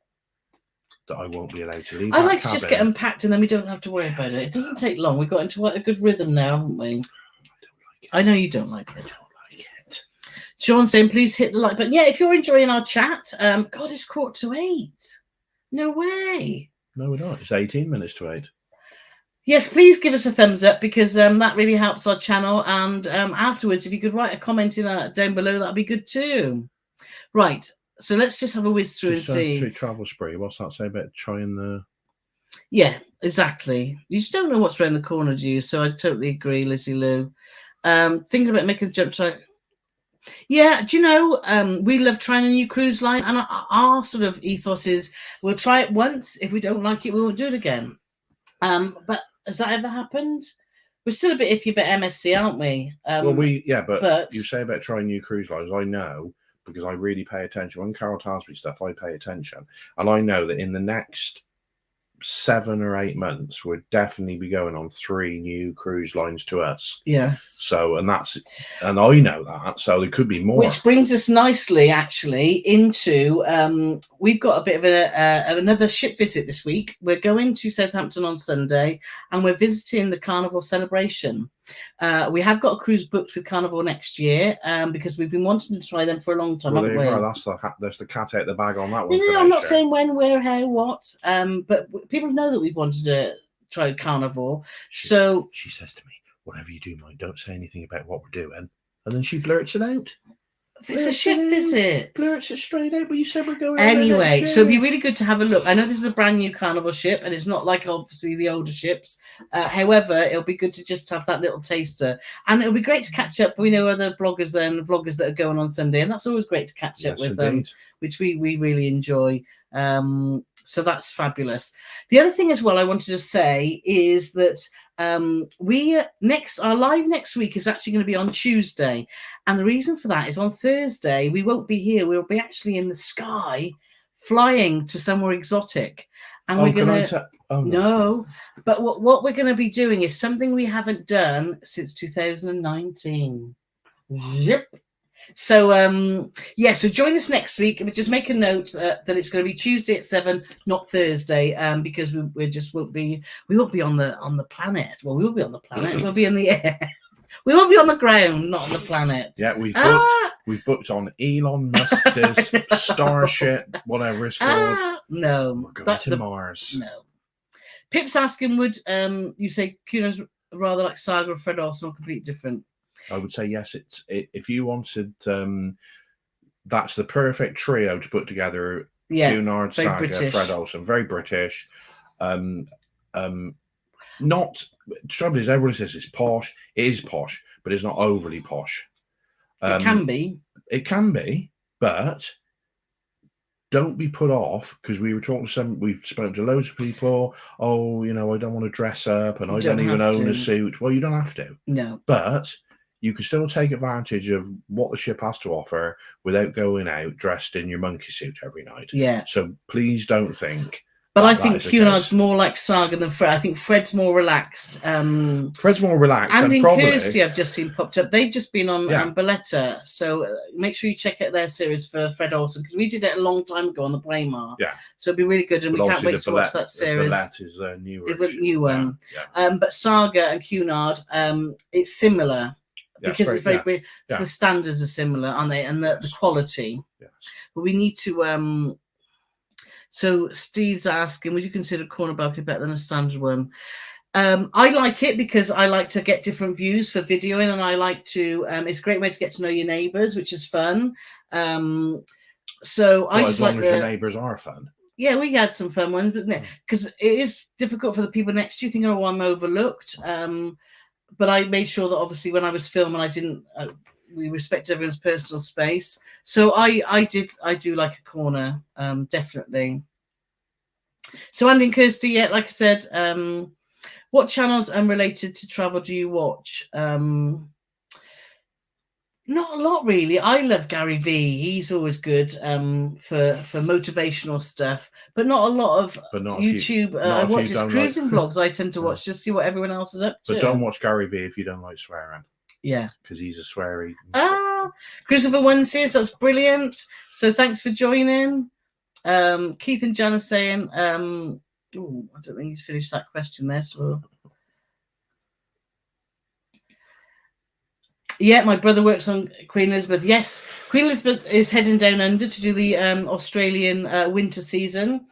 that I won't be allowed to leave. I like to just get them packed and then we don't have to worry about it. It doesn't take long. We've got into a good rhythm now, haven't we? I don't like it. I know you don't like it. I don't like it. Sean saying, please hit the like button. Yeah, if you're enjoying our chat, God, it's 7:45. No way. No, we're not. It's 18 minutes to 8. Yes, please give us a thumbs up, because that really helps our channel. And afterwards, if you could write a comment down below, that'd be good too. Right. So let's just have a whiz through and see. Travel Spree. What's that say about trying the... Yeah, exactly. You just don't know what's around the corner, do you? So I totally agree, Lizzie Lou. Thinking about making the jump to... Yeah, do you know, we love trying a new cruise line, and our sort of ethos is we'll try it once. If we don't like it, we won't do it again. But has that ever happened? We're still a bit iffy about MSC, aren't we? But you say about trying new cruise lines. I know, because I really pay attention. When Carole tells me stuff, I pay attention. And I know that in the next 7 or 8 months, we'll definitely be going on 3 new cruise lines to us. Yes. So, and I know that. So there could be more. Which brings us nicely, actually, into we've got a bit of another ship visit this week. We're going to Southampton on Sunday, and we're visiting the Carnival celebration. We have got a cruise booked with Carnival next year, because we've been wanting to try them for a long time. Well, that's the cat out the bag on that one. No, I'm not saying when, where, how, what. But people know that we've wanted to try Carnival. She says to me, "Whatever you do, mate, don't say anything about what we're doing." And then she blurts it out. It's a ship visit. Blurts it straight out, but you said we're going. Anyway, so it'd be really good to have a look. I know this is a brand new Carnival ship, and it's not like obviously the older ships. However, it'll be good to just have that little taster, and it'll be great to catch up. We know other bloggers and vloggers that are going on Sunday, and that's always great to catch up with them, which we really enjoy. So that's fabulous. The other thing as well I wanted to say is that our live next week is actually going to be on Tuesday, and the reason for that is on Thursday we won't be here. We'll be actually in the sky, flying to somewhere exotic, And Oh, we're can I gonna no. but what we're gonna be doing is something we haven't done since 2019. Yep. So yeah, so join us next week. And just make a note that it's going to be Tuesday at 7, not Thursday, because we just won't be on the planet. Well, we will be on the planet. We'll be in the air. We won't be on the ground, not on the planet. Yeah, we've booked on Elon Musk's Starship, whatever it's called. No, we're going to Mars. No. Pip's asking, would you say Cunard's rather like Saga or Fred Olsen, or completely different? I would say yes. If you wanted, that's the perfect trio to put together. Yeah, Cunard, Saga, British. Fred Olsen, very British. Not trouble is everybody says it's posh. It is posh, but it's not overly posh. It can be. It can be, but don't be put off, because we've spoken to loads of people. Oh, I don't want to dress up, and I don't even own a suit. Well, you don't have to. No, but you can still take advantage of what the ship has to offer without going out dressed in your monkey suit every night. Yeah. So please don't think. But I think Cunard's more like Saga than Fred. I think Fred's more relaxed. Fred's more relaxed. And in probably, Kirsty, I've just seen popped up. They've just been on Balletta. So make sure you check out their series for Fred Olsen, because we did it a long time ago on the Braemar. Yeah. So it'd be really good, and we can't wait to watch that series. Balletta is a new one. Yeah. But Saga and Cunard, it's similar. Because it's very the standards are similar, aren't they? And the quality. Yes. But we need to so Steve's asking, would you consider corner balcony better than a standard one? I like it because I like to get different views for videoing, and I like to it's a great way to get to know your neighbours, which is fun. So I just as long as your neighbours are fun. Yeah, we had some fun ones, but because it is difficult for the people next to you thinking, oh, I'm overlooked. But I made sure that obviously when I was filming, I didn't. We respect everyone's personal space, so I do like a corner, definitely. So Andy and Kirsty, like I said, what channels unrelated to travel do you watch? Not a lot, really. I love Gary V. He's always good for motivational stuff, but not a lot of YouTube. I watch his cruising vlogs. I tend to watch just to see what everyone else is up to. But don't watch Gary V if you don't like swearing. Yeah, because he's a sweary. Christopher One's here, so that's brilliant. So thanks for joining. Keith and Jan are saying, I don't think he's finished that question there. So yeah, my brother works on Queen Elizabeth. Yes, Queen Elizabeth is heading down under to do the Australian winter season,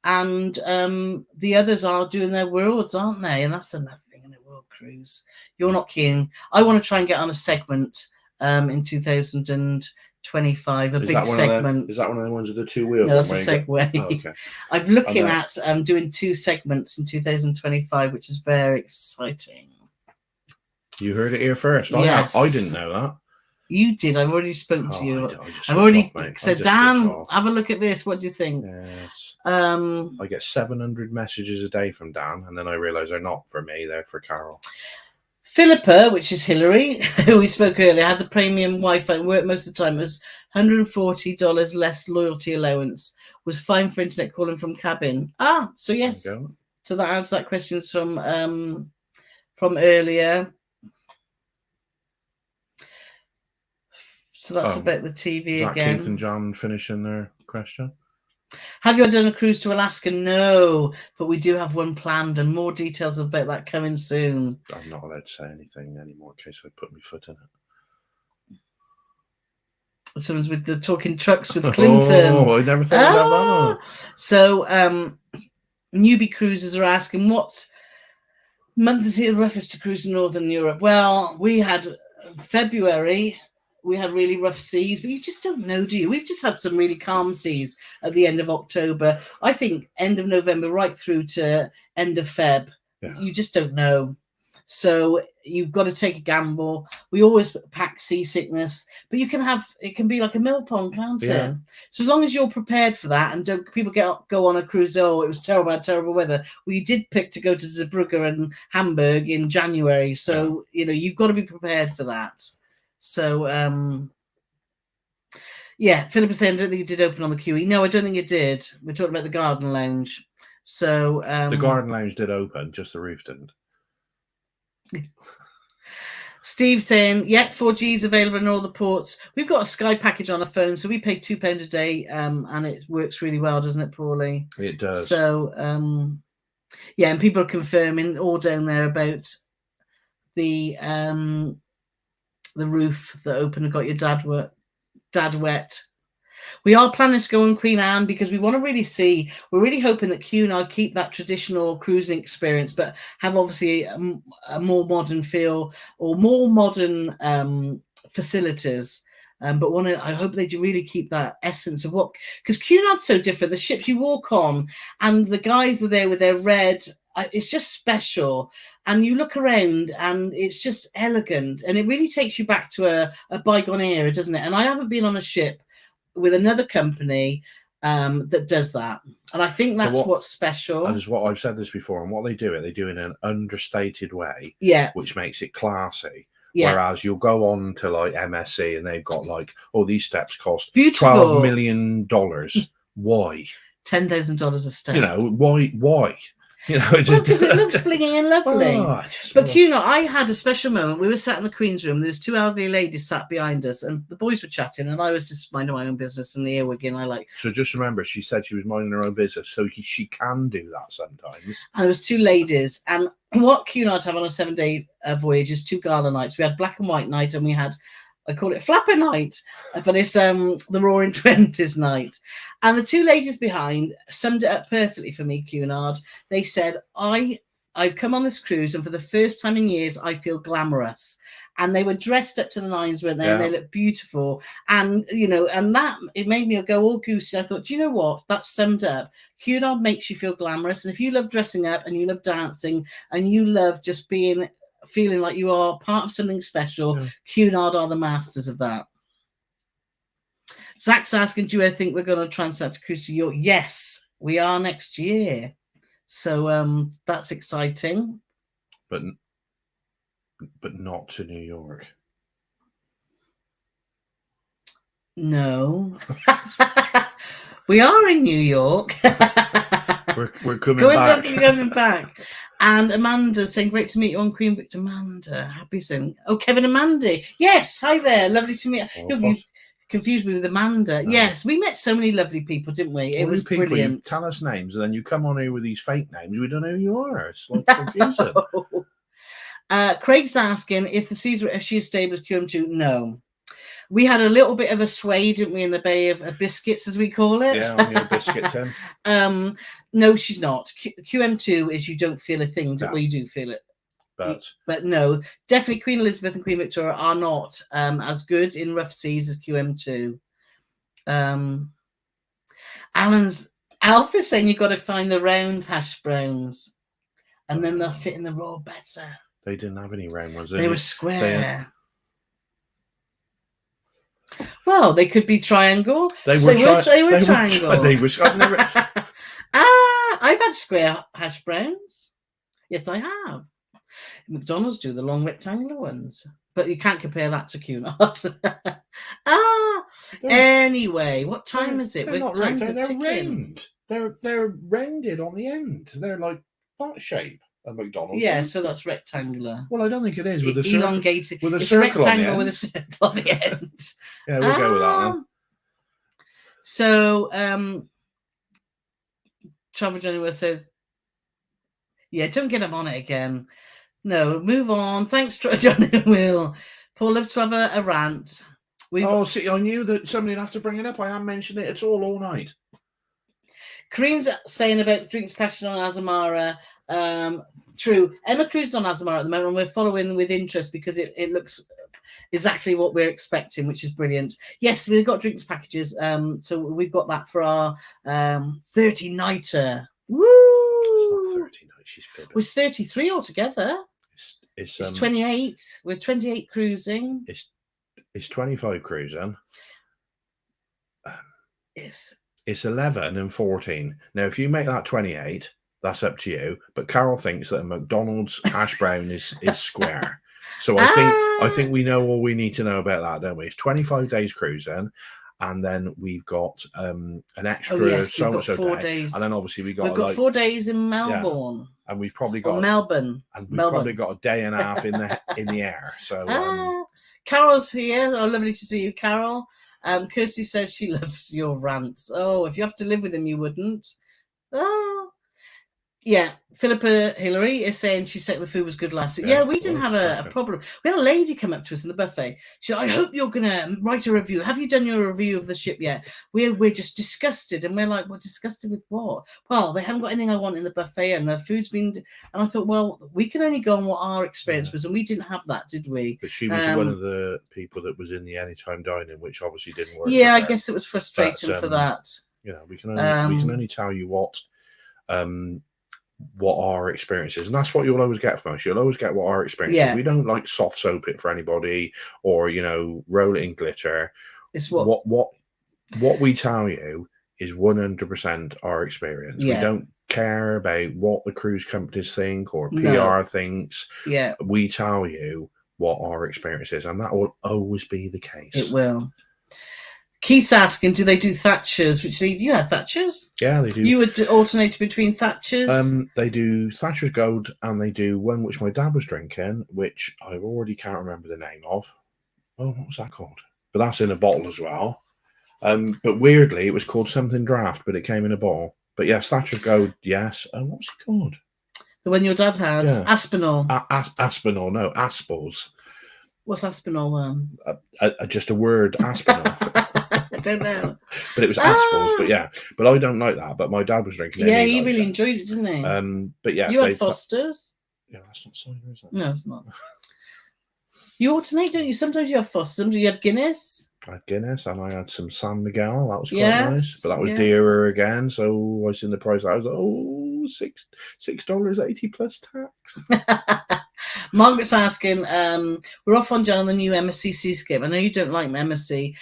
and the others are doing their worlds, aren't they? And that's another thing in a world cruise. You're not keen. I want to try and get on a segment in 2025, a big segment. Is that one of the ones with the two wheels? No, that's a Segway. Oh, okay. I'm looking at doing 2 segments in 2025, which is very exciting. You heard it here first. Yes. I didn't know that. You did. I've already spoken to you. I've already said, Dan, have a look at this. What do you think? Yes. I get 700 messages a day from Dan, and then I realise they're not for me. They're for Carole. Philippa, which is Hillary, who we spoke earlier, had the premium Wi-Fi and worked most of the time. It was $140 less loyalty allowance. Was fine for internet calling from cabin. So yes. So that answers that question from earlier. So that's about the TV again. Keith and John finishing their question. Have you done a cruise to Alaska? No, but we do have one planned, and more details about that coming soon. I'm not allowed to say anything anymore in case I put my foot in it. Someone's with the talking trucks with Clinton. Oh, I never thought about that. So newbie cruisers are asking, what month is it roughest to cruise in Northern Europe? Well, we had February. We had really rough seas, but you just don't know, do you? We've just had some really calm seas at the end of October. I think end of November right through to end of Feb. Yeah. You just don't know. So you've got to take a gamble. We always pack seasickness, but it can be like a mill pond, can't it? So as long as you're prepared for that, and don't people go on a cruise, it was terrible weather. Well, you did pick to go to Zeebrugge and Hamburg in January. So, you've got to be prepared for that. So, Philippa said, I don't think it did open on the QE. No, I don't think it did. We're talking about the Garden Lounge. So the garden lounge did open, just the roof didn't. Steve saying, yeah, 4G is available in all the ports. We've got a Sky package on our phone, so we pay £2 a day, and it works really well, doesn't it, Paulie? It does. So, yeah, and people are confirming all down there about the roof that opened and got your dad wet. We are planning to go on Queen Anne because we want to really see. We're really hoping that Cunard keep that traditional cruising experience, but have obviously a more modern feel or more modern facilities. But I hope they do really keep that essence of what, because Cunard's so different. The ships you walk on, and the guys are there with their red. It's just special, and you look around and it's just elegant, and it really takes you back to a bygone era, doesn't it? And I haven't been on a ship with another company that does that, and I think that's what's special. And is what I've said this before, and what they do in an understated way, yeah, which makes it classy. Yeah. Whereas you'll go on to like MSC and they've got like, oh, these steps cost Beautiful. $12 million. Why? $10,000 a step. You know, why? You know, because it looks blingy and lovely. But Cunard, I had a special moment. We were sat in the Queen's room. There was 2 elderly ladies sat behind us, and the boys were chatting, and I was just minding my own business and the earwigging. So just remember, she said she was minding her own business, so she can do that sometimes. And there was 2 ladies, and what Cunard have on a 7-day voyage is 2 gala nights. We had black and white night, and we had, I call it flapper night, but it's the Roaring Twenties night. And the 2 ladies behind summed it up perfectly for me, Cunard. They said, I've come on this cruise, and for the first time in years, I feel glamorous. And they were dressed up to the nines, weren't they? Yeah. And they looked beautiful. And, you know, and that, it made me go all goosey. I thought, do you know what? That summed up. Cunard makes you feel glamorous. And if you love dressing up and you love dancing and you love just feeling like you are part of something special, Cunard are the masters of that. Zach's asking, do you think we're going to Transatlantic cruise to York? Yes, we are next year. So that's exciting. But not to New York. No. We are in New York. we're coming back. And Amanda's saying, great to meet you on Queen Victor. Amanda, happy soon. Oh, Kevin and Mandy. Yes, hi there. Lovely to meet you. You confused me with Amanda. No. Yes, we met so many lovely people, didn't we? It was brilliant. You tell us names, and then you come on here with these fake names. We don't know who you are. It's like confusing. Craig's asking if the Caesar FC is stable as QM2. No. We had a little bit of a sway, didn't we, in the Bay of Biscuits, as we call it? Yeah, on your biscuit tin. No, she's not. QM2 is you don't feel a thing. Well, you do feel it. But no, definitely Queen Elizabeth and Queen Victoria are not as good in rough seas as QM2. Alf is saying you've got to find the round hash browns, and then they'll fit in the raw better. They didn't have any round ones. They were square. Well, they could be triangle. They were triangle. I've had square hash browns. Yes, I have. McDonald's do the long rectangular ones, but you can't compare that to Cunard. Anyway, what time is it? They're not rectangular. They're round. They're rounded on the end. They're like that shape. A McDonald's. Yeah, so that's rectangular. Well, I don't think it is with a elongated. With a circle rectangle with a circle on the end. Yeah, we'll go with that then. So, Travel Johnny was said, "Yeah, don't get him on it again. No, move on. Thanks, Johnny and Will. Paul loves to have a rant. See, I knew that somebody would have to bring it up. I haven't mentioned it at all night. Kareem's saying about drinks passion on Azamara. True. Emma cruises on Azamara at the moment, and we're following with interest because it looks exactly what we're expecting, which is brilliant. Yes, we've got drinks packages. So we've got that for our 30-nighter. Woo! It's not 30 nights. She's fibbing. It was 33 altogether. It's 28. We're 28 cruising. It's 25 cruising. It's 11 and 14. Now, if you make that 28, that's up to you. But Carole thinks that a McDonald's hash brown is square. So I think we know all we need to know about that, don't we? It's 25 days cruising, and then we've got an extra Oh yes, we've got so-and-so 4 day, days. and then obviously We've got like, 4 days in Melbourne. and we've probably Or got Melbourne. and we've probably got a day and a half in the air. So Carol's here. Oh, lovely to see you, Carole. Kirsty says she loves your rants. Oh, if you have to live with him, you wouldn't. Oh, yeah. Philippa Hillary is saying she said the food was good last week. Yeah, we didn't have a problem. We had a lady come up to us in the buffet. She said, I hope you're going to write a review. Have you done your review of the ship yet? We're just disgusted. And we're like, well, disgusted with what? Well, they haven't got anything I want in the buffet and the food's been... And I thought, well, we can only go on what our experience was. And we didn't have that, did we? But she was one of the people that was in the anytime dining, which obviously didn't work. Yeah, I guess it was frustrating for that. You know, we can only tell you what our experience is, and that's what you'll always get from us. You'll always get what our experience is. We don't like soft soap it for anybody, or roll it in glitter. It's what we tell you is 100% our experience. We don't care about what the cruise companies think or PR thinks. We tell you what our experience is, and that will always be the case. It will. Keith's asking, do they do Thatchers? Which you had Thatchers? Yeah, they do. You would alternate between Thatchers? They do Thatcher's Gold, and they do one which my dad was drinking, which I already can't remember the name of. Oh, what was that called? But that's in a bottle as well. But weirdly, it was called something draft, but it came in a bottle. But yes, Thatcher's Gold, yes. What was it called? The one your dad had? Yeah. Aspinall. Aspinall, no, Aspels. What's Aspinall then? Just a word, Aspinall. I don't know. But it was Aspels, but yeah. But I don't like that. But my dad was drinking it. Yeah, he really enjoyed it, didn't he? But yeah. You had Foster's? Yeah, that's not cider, is it? No, it's not. You alternate, don't you? Sometimes you have Foster's, sometimes you have Guinness. I had Guinness, and I had some San Miguel. That was quite nice. But that was dearer again, so I seen the price. I was like, oh, $6.80 plus tax. Margaret's asking, we're off on John on the new MSC Seascape. I know you don't like MSC.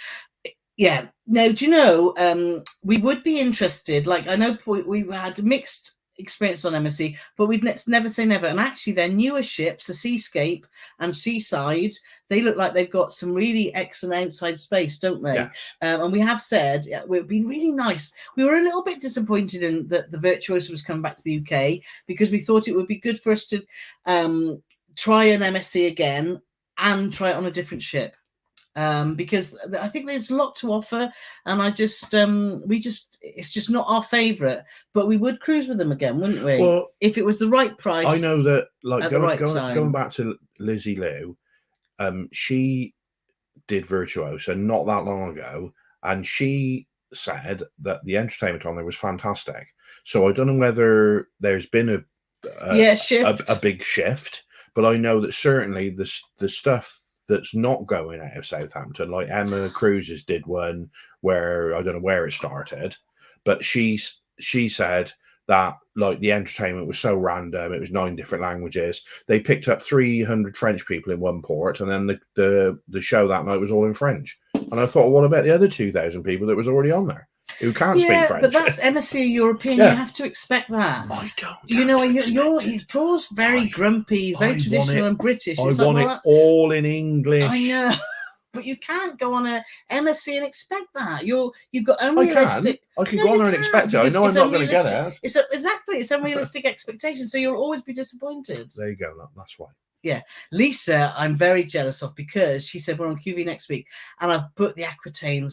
Yeah. No, do you know, we would be interested. Like, I know we had mixed experience on MSC, but we'd never say never. And actually, their newer ships, the Seascape and Seaside, they look like they've got some really excellent outside space, don't they? Yes. And we have said it would be really nice. We were a little bit disappointed in that the Virtuoso was coming back to the UK, because we thought it would be good for us to try an MSC again and try it on a different ship. Because I think there's a lot to offer, and it's just not our favourite, but we would cruise with them again, wouldn't we? Well, if it was the right price. I know that, like, going back to Lizzie Lou, she did Virtuoso not that long ago, and she said that the entertainment on there was fantastic. So I don't know whether there's been a big shift, but I know that certainly the stuff that's not going out of Southampton, like Emma Cruises did one where I don't know where it started, but she said that, like, the entertainment was so random. It was 9 different languages. They picked up 300 French people in one port, and then the show that night was all in French. And I thought, well, what about the other 2,000 people that was already on there who can't speak French? But that's MSC European. You have to expect that. I don't. Paul's very grumpy, very traditional and British. I want it all in English. I know, but you can't go on a MSC and expect that. You've got unrealistic. I can go on there and expect it. I know I'm not going to get it. It's unrealistic expectation. So you'll always be disappointed. There you go. That's why. Yeah, Lisa, I'm very jealous of, because she said we're on QV next week, and I've booked the Aquitania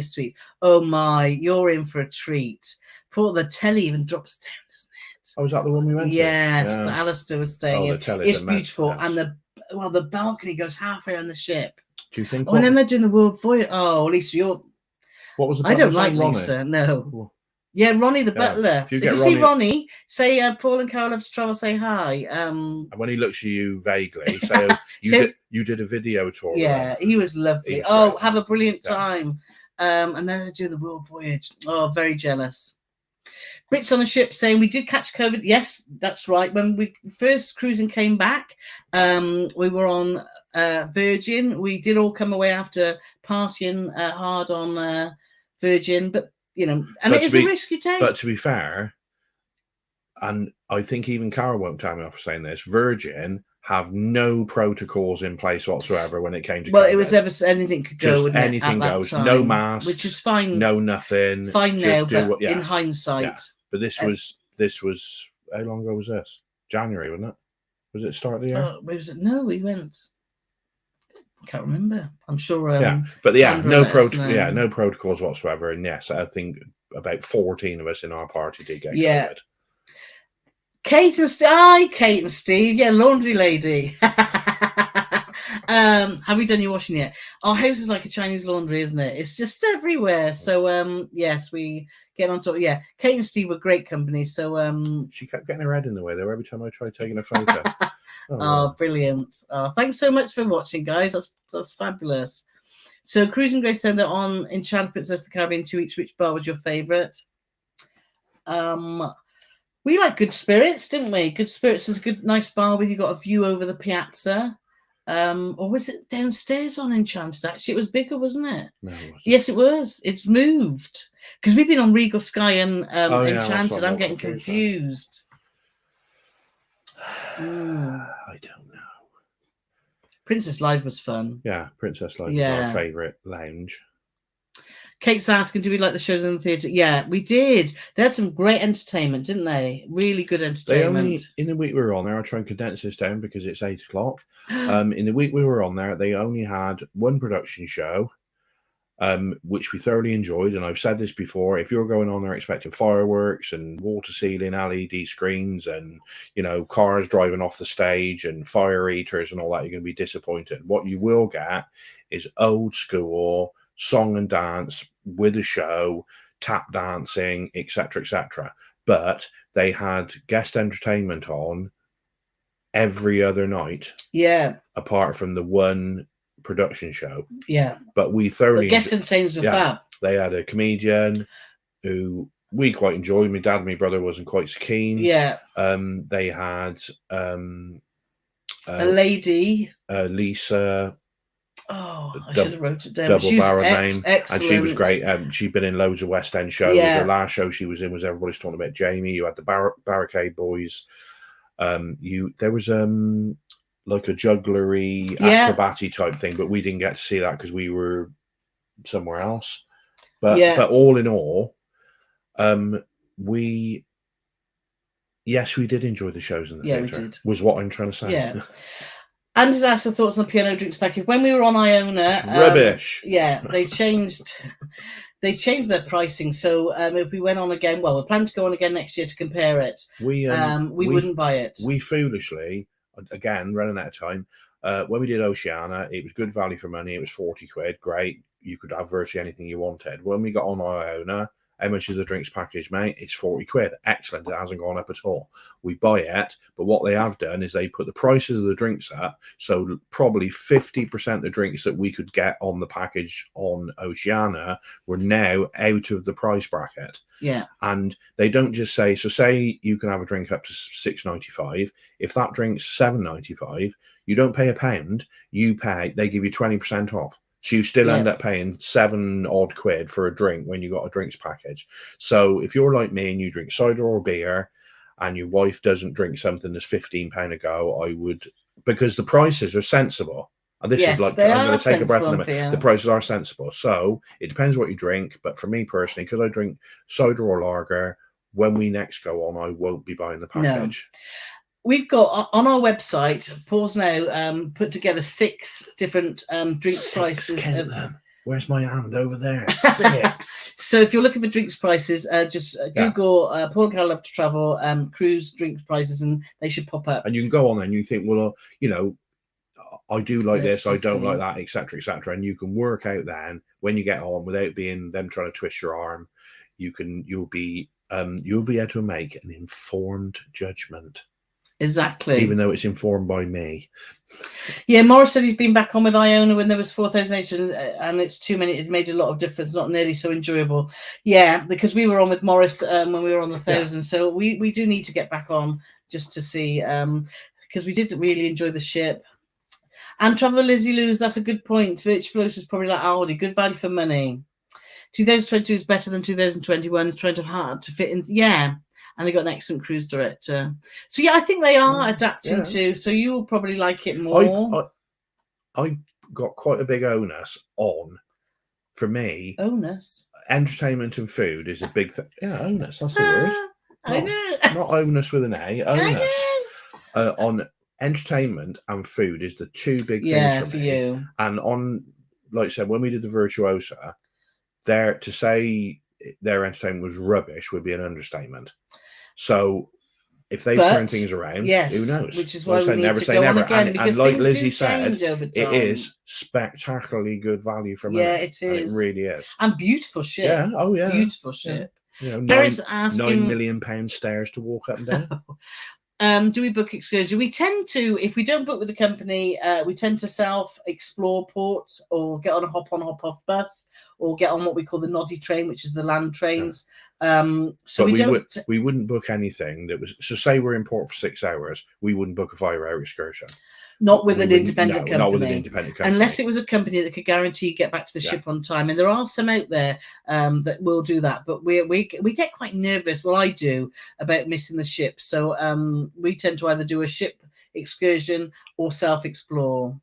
suite. Oh my, you're in for a treat. For the telly even drops down, doesn't it? Oh, was that the one we went to? Yes, Alistair was staying in. It's beautiful, and the balcony goes halfway on the ship. Do you think? And then they're doing the World Voyage. Oh, Lisa, what was the I don't like Lisa. No. Cool. Yeah, Ronnie the butler. If you see Ronnie, say Paul and Carole have to travel, say hi. And when he looks at you vaguely, say, you did a video tour. Yeah, he was lovely. Have a brilliant time. And then they're doing the World Voyage. Oh, very jealous. Brits on the ship saying we did catch COVID. Yes, that's right. When we first cruising came back, we were on Virgin. We did all come away after partying hard on Virgin, but and it is a risk you take. But to be fair, and I think even Carole won't tell me off for saying this, Virgin have no protocols in place whatsoever when it came to Well, COVID. it was ever anything could go, Just wouldn't it, anything at that goes. time, No masks, which is fine. no nothing. Fine just now, do but what, in hindsight. Yeah. But this was how long ago was this? January, wasn't it? Was it start of the year? Was it? No, we went. I can't remember. I'm sure. But Sandra no protocols whatsoever. And yes, I think about 14 of us in our party did get COVID. Kate and Steve. Yeah, laundry lady. Have we done your washing yet? Our house is like a Chinese laundry, isn't it? It's just everywhere. So yes, we get on top. Yeah, Kate and Steve were great company. So she kept getting her head in the way though every time I tried taking a photo. Brilliant. Thanks so much for watching, guys. That's fabulous. So Cruising Grace said that on Enchanted Princess of the Caribbean 2 weeks, which bar was your favorite? We like Good Spirits, didn't we? Good Spirits is a good, nice bar with you got a view over the piazza. Or was it downstairs on Enchanted? Actually, it was bigger, wasn't it? No, it wasn't. Yes, it was. It's moved because we've been on Regal Sky and Enchanted. I'm getting confused. I don't know. Princess Live was fun. Yeah, Princess Live was our favourite lounge. Kate's asking, do we like the shows in the theatre? Yeah, we did. They had some great entertainment, didn't they? Really good entertainment. In the week we were on there, I'll try and condense this down because it's 8 o'clock. In the week we were on there, they only had one production show, which we thoroughly enjoyed. And I've said this before, if you're going on there expecting fireworks and water ceiling LED screens and, cars driving off the stage and fire eaters and all that, you're going to be disappointed. What you will get is old school song and dance with a show, tap dancing, etc., etc. But they had guest entertainment on every other night. Yeah. Apart from the one production show. Yeah. But we thoroughly... guest entertainers were fab. They had a comedian who we quite enjoyed. My dad and my brother wasn't quite so keen. Yeah. They had... a lady. Lisa... Oh, I should have wrote it down. Double barrel name. Excellent. And she was great. She'd been in loads of West End shows. The last show she was in was Everybody's Talking About Jamie. You had the Barricade Boys. There was like a jugglery, acrobaty type thing, but we didn't get to see that because we were somewhere else. But all in all, we did enjoy the shows in the theatre. We did. Was what I'm trying to say. Yeah. Andy's asked her thoughts on the piano drinks package. When we were on Iona, rubbish. They changed their pricing. So if we went on again, we plan to go on again next year to compare it. We wouldn't buy it. We foolishly, again, running out of time, when we did Oceania, it was good value for money. It was 40 quid. Great. You could have virtually anything you wanted. When we got on Iona, how much is the drinks package, mate? It's 40 quid. Excellent. It hasn't gone up at all. We buy it, but what they have done is they put the prices of the drinks up. So probably 50% of the drinks that we could get on the package on Oceania were now out of the price bracket. Yeah. And they don't just say, so say you can have a drink up to $6.95. If that drink's $7.95, you don't pay £1. They give you 20% off. So you still end up paying 7 odd quid for a drink when you got a drinks package. So if you're like me and you drink cider or beer and your wife doesn't drink something that's £15 a go, I would, because the prices are sensible. And this is like, I'm going to take a breath in a minute. Yeah. The prices are sensible. So it depends what you drink. But for me personally, because I drink cider or lager, when we next go on, I won't be buying the package. No. We've got on our website, Paul's now put together 6 different drinks prices. Where's my hand over there? 6. So if you're looking for drinks prices, just Google Paul and Carole Love to Travel cruise drinks prices, and they should pop up. And you can go on there and you think, well, I do like this, I don't like that, etc., etc. And you can work out then when you get on without being them trying to twist your arm. You'll be able to make an informed judgment. Exactly. Even though it's informed by me. Yeah, Morris said he's been back on with Iona when there was 4,008 and it's too many. It made a lot of difference, not nearly so enjoyable. Yeah, because we were on with Morris when we were on the 1,000. So we do need to get back on just to see, because we did really enjoy the ship. And Travel Lizzie Lou's, that's a good point. Virtual is probably like Aldi, good value for money. 2022 is better than 2021. It's trying to hard to fit in. Yeah. and they got an excellent cruise director. So yeah, I think they are adapting Yeah. to. So you will probably like it more. I got quite a big onus on. For me, Onus. entertainment and food is a big thing. Yeah, onus. That's the word. I know. Not onus with an A. Onus. On entertainment and food is the two big things for me. You. And on, like I said, when we did the Virtuosa, there to say their entertainment was rubbish would be an understatement. So if they turn things around, who knows? Which is why we need never to say go never. on again, because like things Lizzie do said, change over it time. is spectacularly good value for money. Yeah, it is. And it really is. And beautiful ship. Yeah. Oh yeah. Beautiful ship. Yeah. Gary's asking, £9 million stairs to walk up and down. Do we book excursion? We tend to, if we don't book with the company, we tend to self-explore ports or get on a hop-on, hop-off bus or get on what we call the noddy train, which is the land trains. So we wouldn't book anything that was, so say we're in port for 6 hours, we wouldn't book a 5-hour excursion. Not with an independent company. Not with an independent company. Unless it was a company that could guarantee you get back to the ship on time. And there are some out there that will do that. But we get quite nervous, well, I do, about missing the ship. So we tend to either do a ship excursion or self-explore.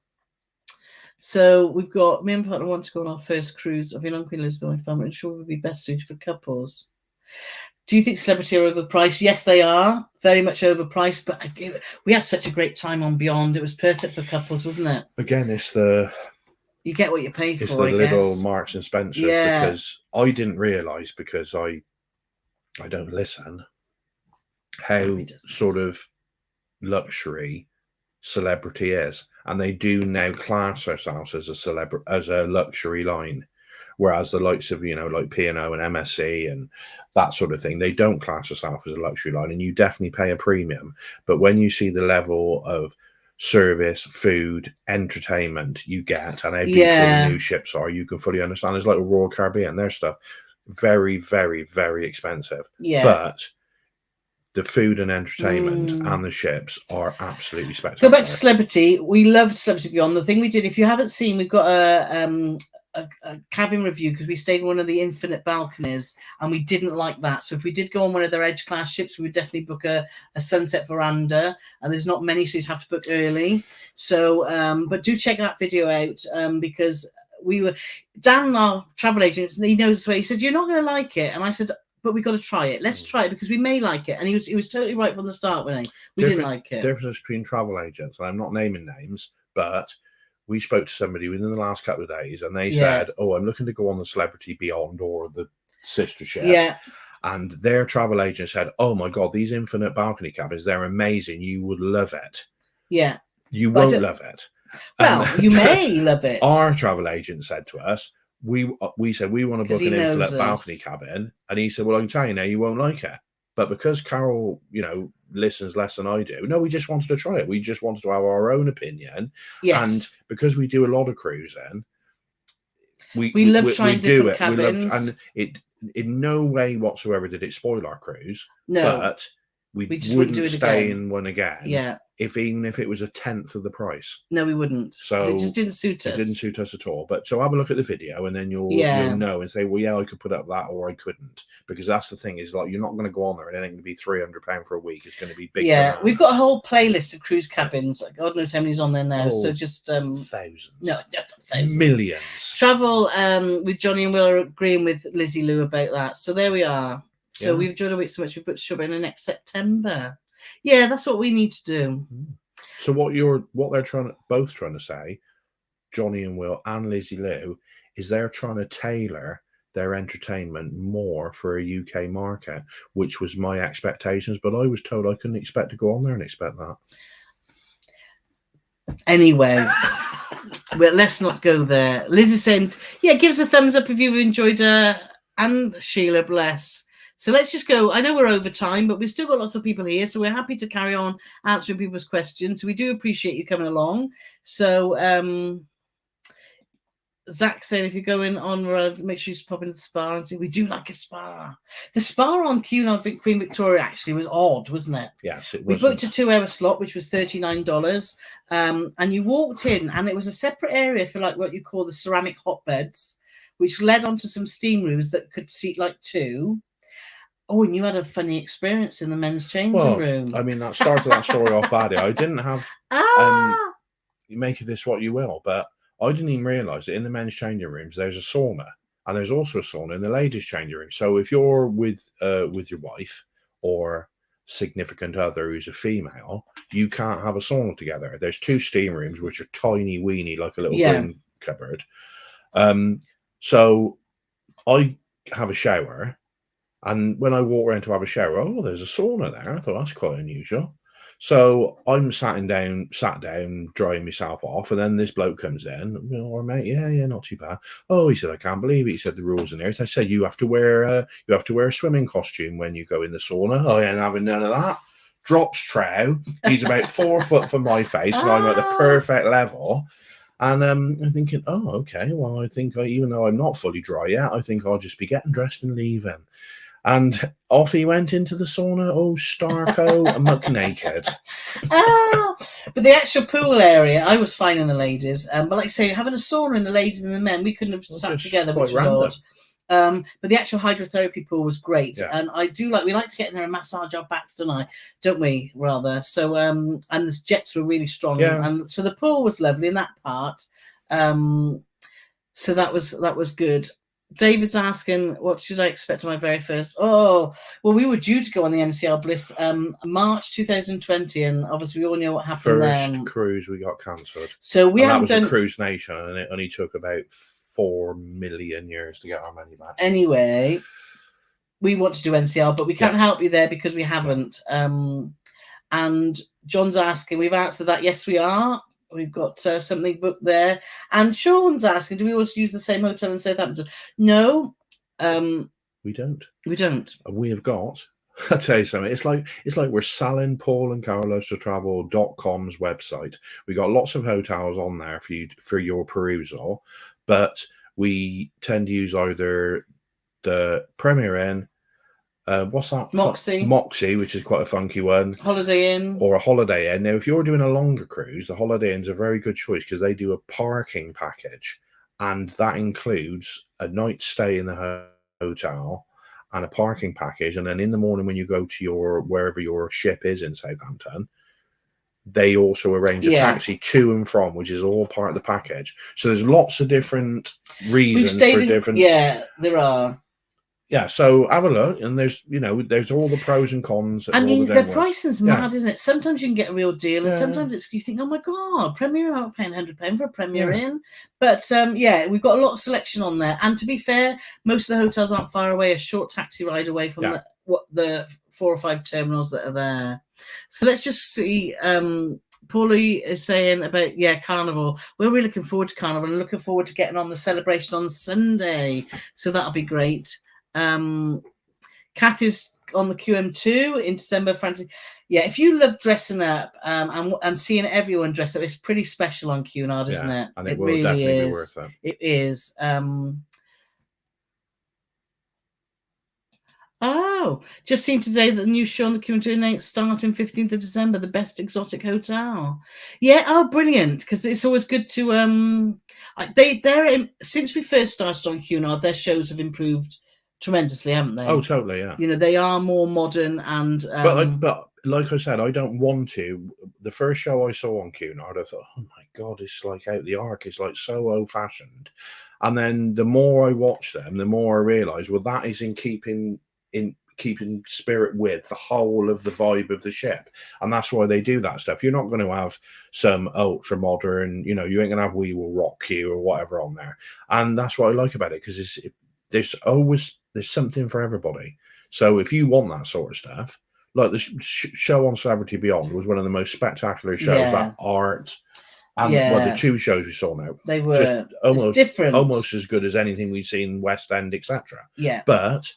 So we've got, me and partner want to go on our first cruise. I've been on Queen Elizabeth, my family, and sure would be best suited for couples. Do you think celebrity are overpriced? Yes, they are. Very much overpriced. But we had such a great time on Beyond. It was perfect for couples, wasn't it? Again, it's the... You get what you pay for, it's the little Marks and Spencer's. Because I didn't realise, because I don't listen, how sort of luxury celebrity is. And they do now class ourselves as a luxury line. Whereas the likes of, like P&O and MSC and that sort of thing, they don't class themselves as a luxury line, and you definitely pay a premium. But when you see the level of service, food, entertainment you get, and how beautiful the new ships are, you can fully understand. It's like a Royal Caribbean, their stuff, very, very, very expensive. Yeah. But the food and entertainment and the ships are absolutely spectacular. Go back to celebrity. We loved Celebrity Beyond. The thing we did, if you haven't seen, we've got a cabin review, because we stayed in one of the infinite balconies and we didn't like that. So if we did go on one of their edge class ships, we would definitely book a sunset veranda, and there's not many, so you'd have to book early. So but do check that video out, because Dan, our travel agent, he knows this way. He said, you're not going to like it. And I said, but we've got to try it. Let's try it, because we may like it. And he was totally right from the start when we didn't like it. Difference between travel agents, and I'm not naming names, but we spoke to somebody within the last couple of days, and they said, oh, I'm looking to go on the Celebrity Beyond or the sister ship. Yeah. And their travel agent said, oh my God, these infinite balcony cabins, they're amazing. You would love it. Yeah. You won't love it. Well, you may love it. Our travel agent said to us, we said, we want to book an infinite balcony cabin. And he said, well, I can tell you now, you won't like it. But because Carole, listens less than I do, no, we just wanted to try it. We just wanted to have our own opinion. Yes. And because we do a lot of cruising, we love trying different cabins. And it in no way whatsoever did it spoil our cruise. No. But we wouldn't stay in one again. Yeah. Even if it was 1/10 of the price. No, we wouldn't. So it just didn't suit us. It didn't suit us at all. But so have a look at the video, and then you'll know and say, well, yeah, I could put up that, or I couldn't, because that's the thing, is like, you're not going to go on there and it ain't going to be £300 for a week. It's going to be big. Yeah, we've got a whole playlist of cruise cabins. God knows how many's on there now. So just thousands. No, not thousands. Millions. Travel with Johnny and Will are agreeing with Lizzie Lou about that. So there we are. So we've enjoyed a week so much, we booked a shop in the next September. Yeah, that's what we need to do. So what they're both trying to say, Johnny and Will and Lizzie Lou, is they're trying to tailor their entertainment more for a UK market, which was my expectations. But I was told I couldn't expect to go on there and expect that. Anyway, well, let's not go there. Lizzie said, yeah, give us a thumbs up if you've enjoyed and Sheila, bless. So let's just go. I know we're over time, but we've still got lots of people here, so we're happy to carry on answering people's questions. We do appreciate you coming along. So Zach said, if you're going on, make sure you pop into the spa and see. We do like a spa. The spa on Cunard Queen Victoria actually was odd, wasn't it? Yes, it was. We booked a 2-hour slot, which was $39. And you walked in, and it was a separate area for like what you call the ceramic hotbeds, which led onto some steam rooms that could seat like 2. Oh, and you had a funny experience in the men's changing room. I mean, that started that story off badly. I didn't have. You make of this what you will, but I didn't even realise that in the men's changing rooms there's a sauna, and there's also a sauna in the ladies' changing room. So if you're with your wife or significant other who's a female, you can't have a sauna together. There's 2 steam rooms which are tiny weeny, like a little broom cupboard. So I have a shower, and when I walk around to have a shower, oh, there's a sauna there. I thought that's quite unusual. So I'm sat down, drying myself off, and then this bloke comes in. All right, mate, yeah, not too bad. Oh, he said, I can't believe it. He said the rules in there. I said, you have to wear a swimming costume when you go in the sauna. I ain't having none of that. Drops trow. He's about 4 foot from my face, and I'm at the perfect level. And I'm thinking, oh, okay. Well, I think even though I'm not fully dry yet, I think I'll just be getting dressed and leaving. And off he went into the sauna, starco, muck naked. But the actual pool area, I was fine in the ladies. But like I say, having a sauna in the ladies and the men, we couldn't have sat together, which was odd. But the actual hydrotherapy pool was great. Yeah. And we like to get in there and massage our backs, don't we, rather? So, and the jets were really strong. Yeah. And so the pool was lovely in that part. So that was good. David's asking, what should I expect on my very first? Oh, well, we were due to go on the NCR Bliss March 2020, and obviously we all know what happened then. First cruise we got cancelled. So that was a cruise nation, and it only took about 4 million years to get our money back. Anyway, we want to do NCR, but we can't help you there because we haven't. And John's asking, we've answered that. Yes, we are. We've got something booked there. And Sean's asking, do we always use the same hotel in Southampton? No. We don't. We don't. We have got, I'll tell you something, it's like we're selling Paul and Carole.com's website. We got lots of hotels on there for your perusal, but we tend to use either the Premier Inn, what's that? Moxie, which is quite a funky one. Holiday Inn. Or a Holiday Inn. Now, if you're doing a longer cruise, the Holiday Inn's a very good choice because they do a parking package, and that includes a night's stay in the hotel and a parking package. And then in the morning when you go to wherever your ship is in Southampton, they also arrange a taxi to and from, which is all part of the package. So there's lots of different reasons for different... Yeah, there are. Yeah, so have a look, and there's all the pros and cons. And the pricing's mad, isn't it? Sometimes you can get a real deal, and sometimes you think, oh my god, Premier, I'm not paying £100 for a Premier Inn. But we've got a lot of selection on there. And to be fair, most of the hotels aren't far away, a short taxi ride away from the 4 or 5 terminals that are there. So let's just see. Paulie is saying about Carnival. We're really looking forward to Carnival and looking forward to getting on the celebration on Sunday. So that'll be great. Kathy's on the QM2 in December. Frantic. Yeah, if you love dressing up and seeing everyone dress up, it's pretty special on Cunard, isn't it? And it will really definitely be worth it. It is. Just seen today that the new show on the QM2 starting 15th of December, the Best Exotic Hotel. Yeah, brilliant, because it's always good to since we first started on Cunard, their shows have improved tremendously, haven't they? Oh, totally, yeah. They are more modern and but like I said, I don't want to. The first show I saw on Cunard, I thought, oh my god, it's like out the arc. It's like so old-fashioned. And then the more I watch them, the more I realise, well, that is in keeping spirit with the whole of the vibe of the ship, and that's why they do that stuff. You're not going to have some ultra modern, you ain't gonna have We Will Rock You or whatever on there, and that's what I like about it, because there's something for everybody. So if you want that sort of stuff, like the show on Celebrity Beyond was one of the most spectacular shows. That art and the 2 shows we saw now, they were just almost different, almost as good as anything we've seen West End, etc. Yeah, but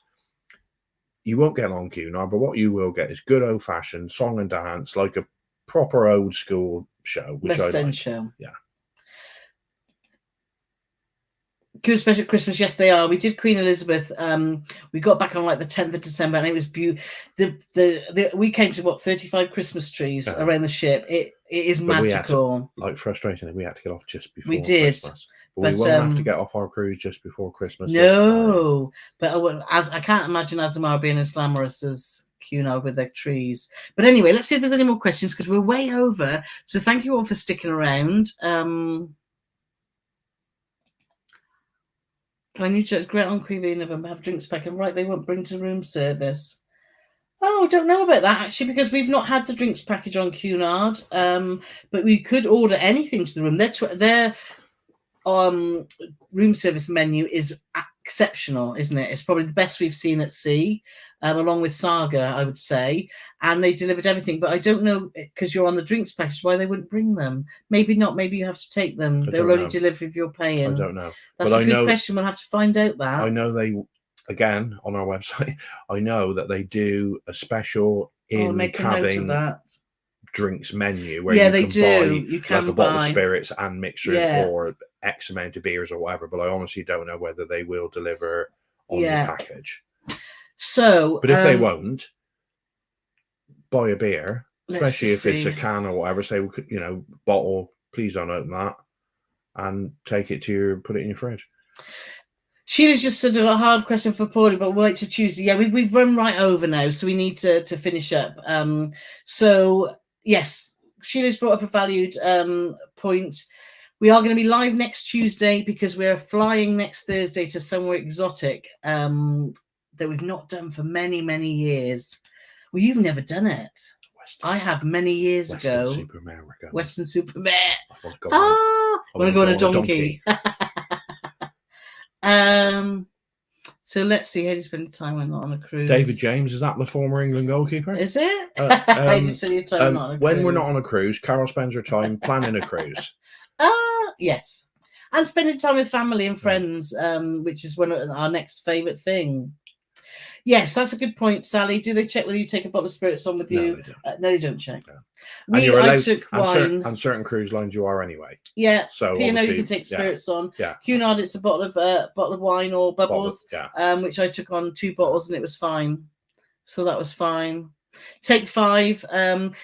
you won't get on Cunard, but what you will get is good old-fashioned song and dance, like a proper old-school show. West End show. Yeah. Good special Christmas, yes, they are. We did Queen Elizabeth. We got back on like the 10th of December, and it was beautiful. We came to 35 Christmas trees around the ship. It is magical. Frustratingly, we had to get off just before we did. Christmas. But we won't have to get off our cruise just before Christmas. No, but I can't imagine Azamara being as glamorous as Cunard with their trees. But anyway, let's see if there's any more questions because we're way over. So thank you all for sticking around. Can you check Great on Queen of them have drinks pack and right? They won't bring to room service. Oh, I don't know about that actually because we've not had the drinks package on Cunard. But we could order anything to the room. Their room service menu is exceptional, isn't it? It's probably the best we've seen at sea, along with Saga, I would say. And they delivered everything, but I don't know because you're on the drinks package why they wouldn't bring them. Maybe not. Maybe you have to take them. They'll only deliver if you're paying. I don't know. That's a good question. We'll have to find out that. I know they, again on our website. I know that they do a special in-cabin drinks menu where you can buy a bottle of spirits and mixers or X amount of beers or whatever, but I honestly don't know whether they will deliver on the package. So, but if they won't, buy a beer, especially if it's a can or whatever. Say, bottle, please don't open that, and take it to put it in your fridge. Sheila's just said a hard question for Paulie, but we'll wait till Tuesday. Yeah, we've run right over now, so we need to finish up. So yes, Sheila's brought up a valued point. We are going to be live next Tuesday because we're flying next Thursday to somewhere exotic that we've not done for many, many years. Well, you've never done it. I have many years ago. Western Supermare. I want to go on a donkey. So let's see. How do you spend time when not on a cruise? David James, is that the former England goalkeeper? Is it? How do you spend your time not on a cruise? When we're not on a cruise, Carole spends her time planning a cruise. Yes, and spending time with family and friends, which is one of our next favourite thing. Yes, that's a good point, Sally. Do they check whether you take a bottle of spirits on with you? No, they don't check. No. I took wine. On certain cruise lines, you are anyway. Yeah. So P&O, you can take spirits on. Yeah. Cunard, it's a bottle of wine or bubbles, which I took on 2 bottles and it was fine. So that was fine. Take 5.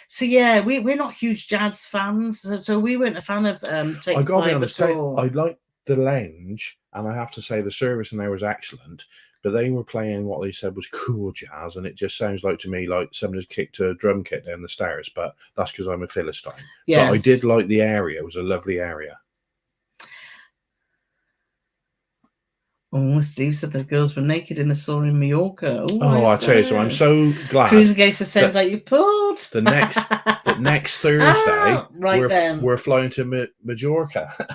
So yeah, we're not huge jazz fans, so we weren't a fan of Take 5 I gotta be honest, at all. I liked the lounge, and I have to say the service in there was excellent. But they were playing what they said was cool jazz, and it just sounds like to me like somebody's kicked a drum kit down the stairs. But that's because I'm a Philistine. Yes. But I did like the area; it was a lovely area. Oh, Steve said the girls were naked in the sauna in Mallorca. I tell you, so I'm so glad. Cruising Gazer sounds like you pulled. The next Thursday, we're flying to Majorca.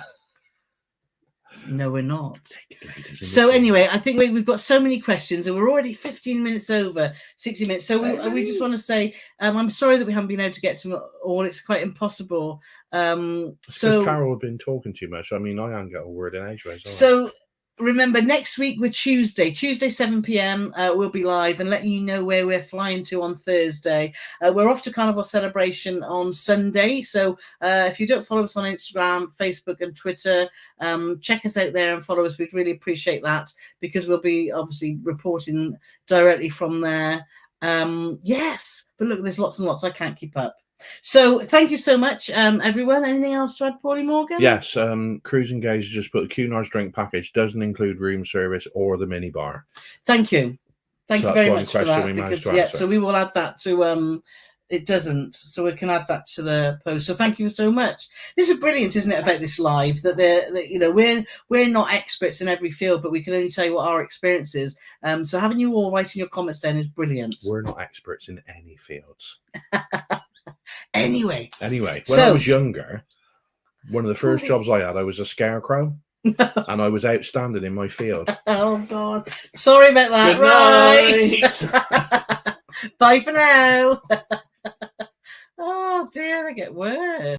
No, we're not. So anyway, I think we've got so many questions, and we're already 15 minutes over 60 minutes. So we just want to say, I'm sorry that we haven't been able to get to all. It's quite impossible. So Carole had been talking too much. I mean, I haven't got a word in edgeways. So remember, next week we're Tuesday 7 p.m. We'll be live and letting you know where we're flying to on Thursday. We're off to Carnival Celebration on Sunday, so if you don't follow us on Instagram, Facebook and Twitter, check us out there and follow us. We'd really appreciate that because we'll be obviously reporting directly from there. Yes, but look, there's lots and lots. I can't keep up. So thank you so much, everyone. Anything else to add, Paulie Morgan? Yes, Cruising Gaze just put the Cunard's drink package doesn't include room service or the mini bar. Thank you. Thank you very much for that. Because, so we will add that to it doesn't, so we can add that to the post. So thank you so much. This is brilliant, isn't it, about this live, that we're not experts in every field, but we can only tell you what our experience is. So having you all writing your comments down is brilliant. We're not experts in any fields. Anyway, when I was younger, one of the first jobs I had, I was a scarecrow, and I was outstanding in my field. Oh God, sorry about that. Right, bye for now. Oh dear, I get worse.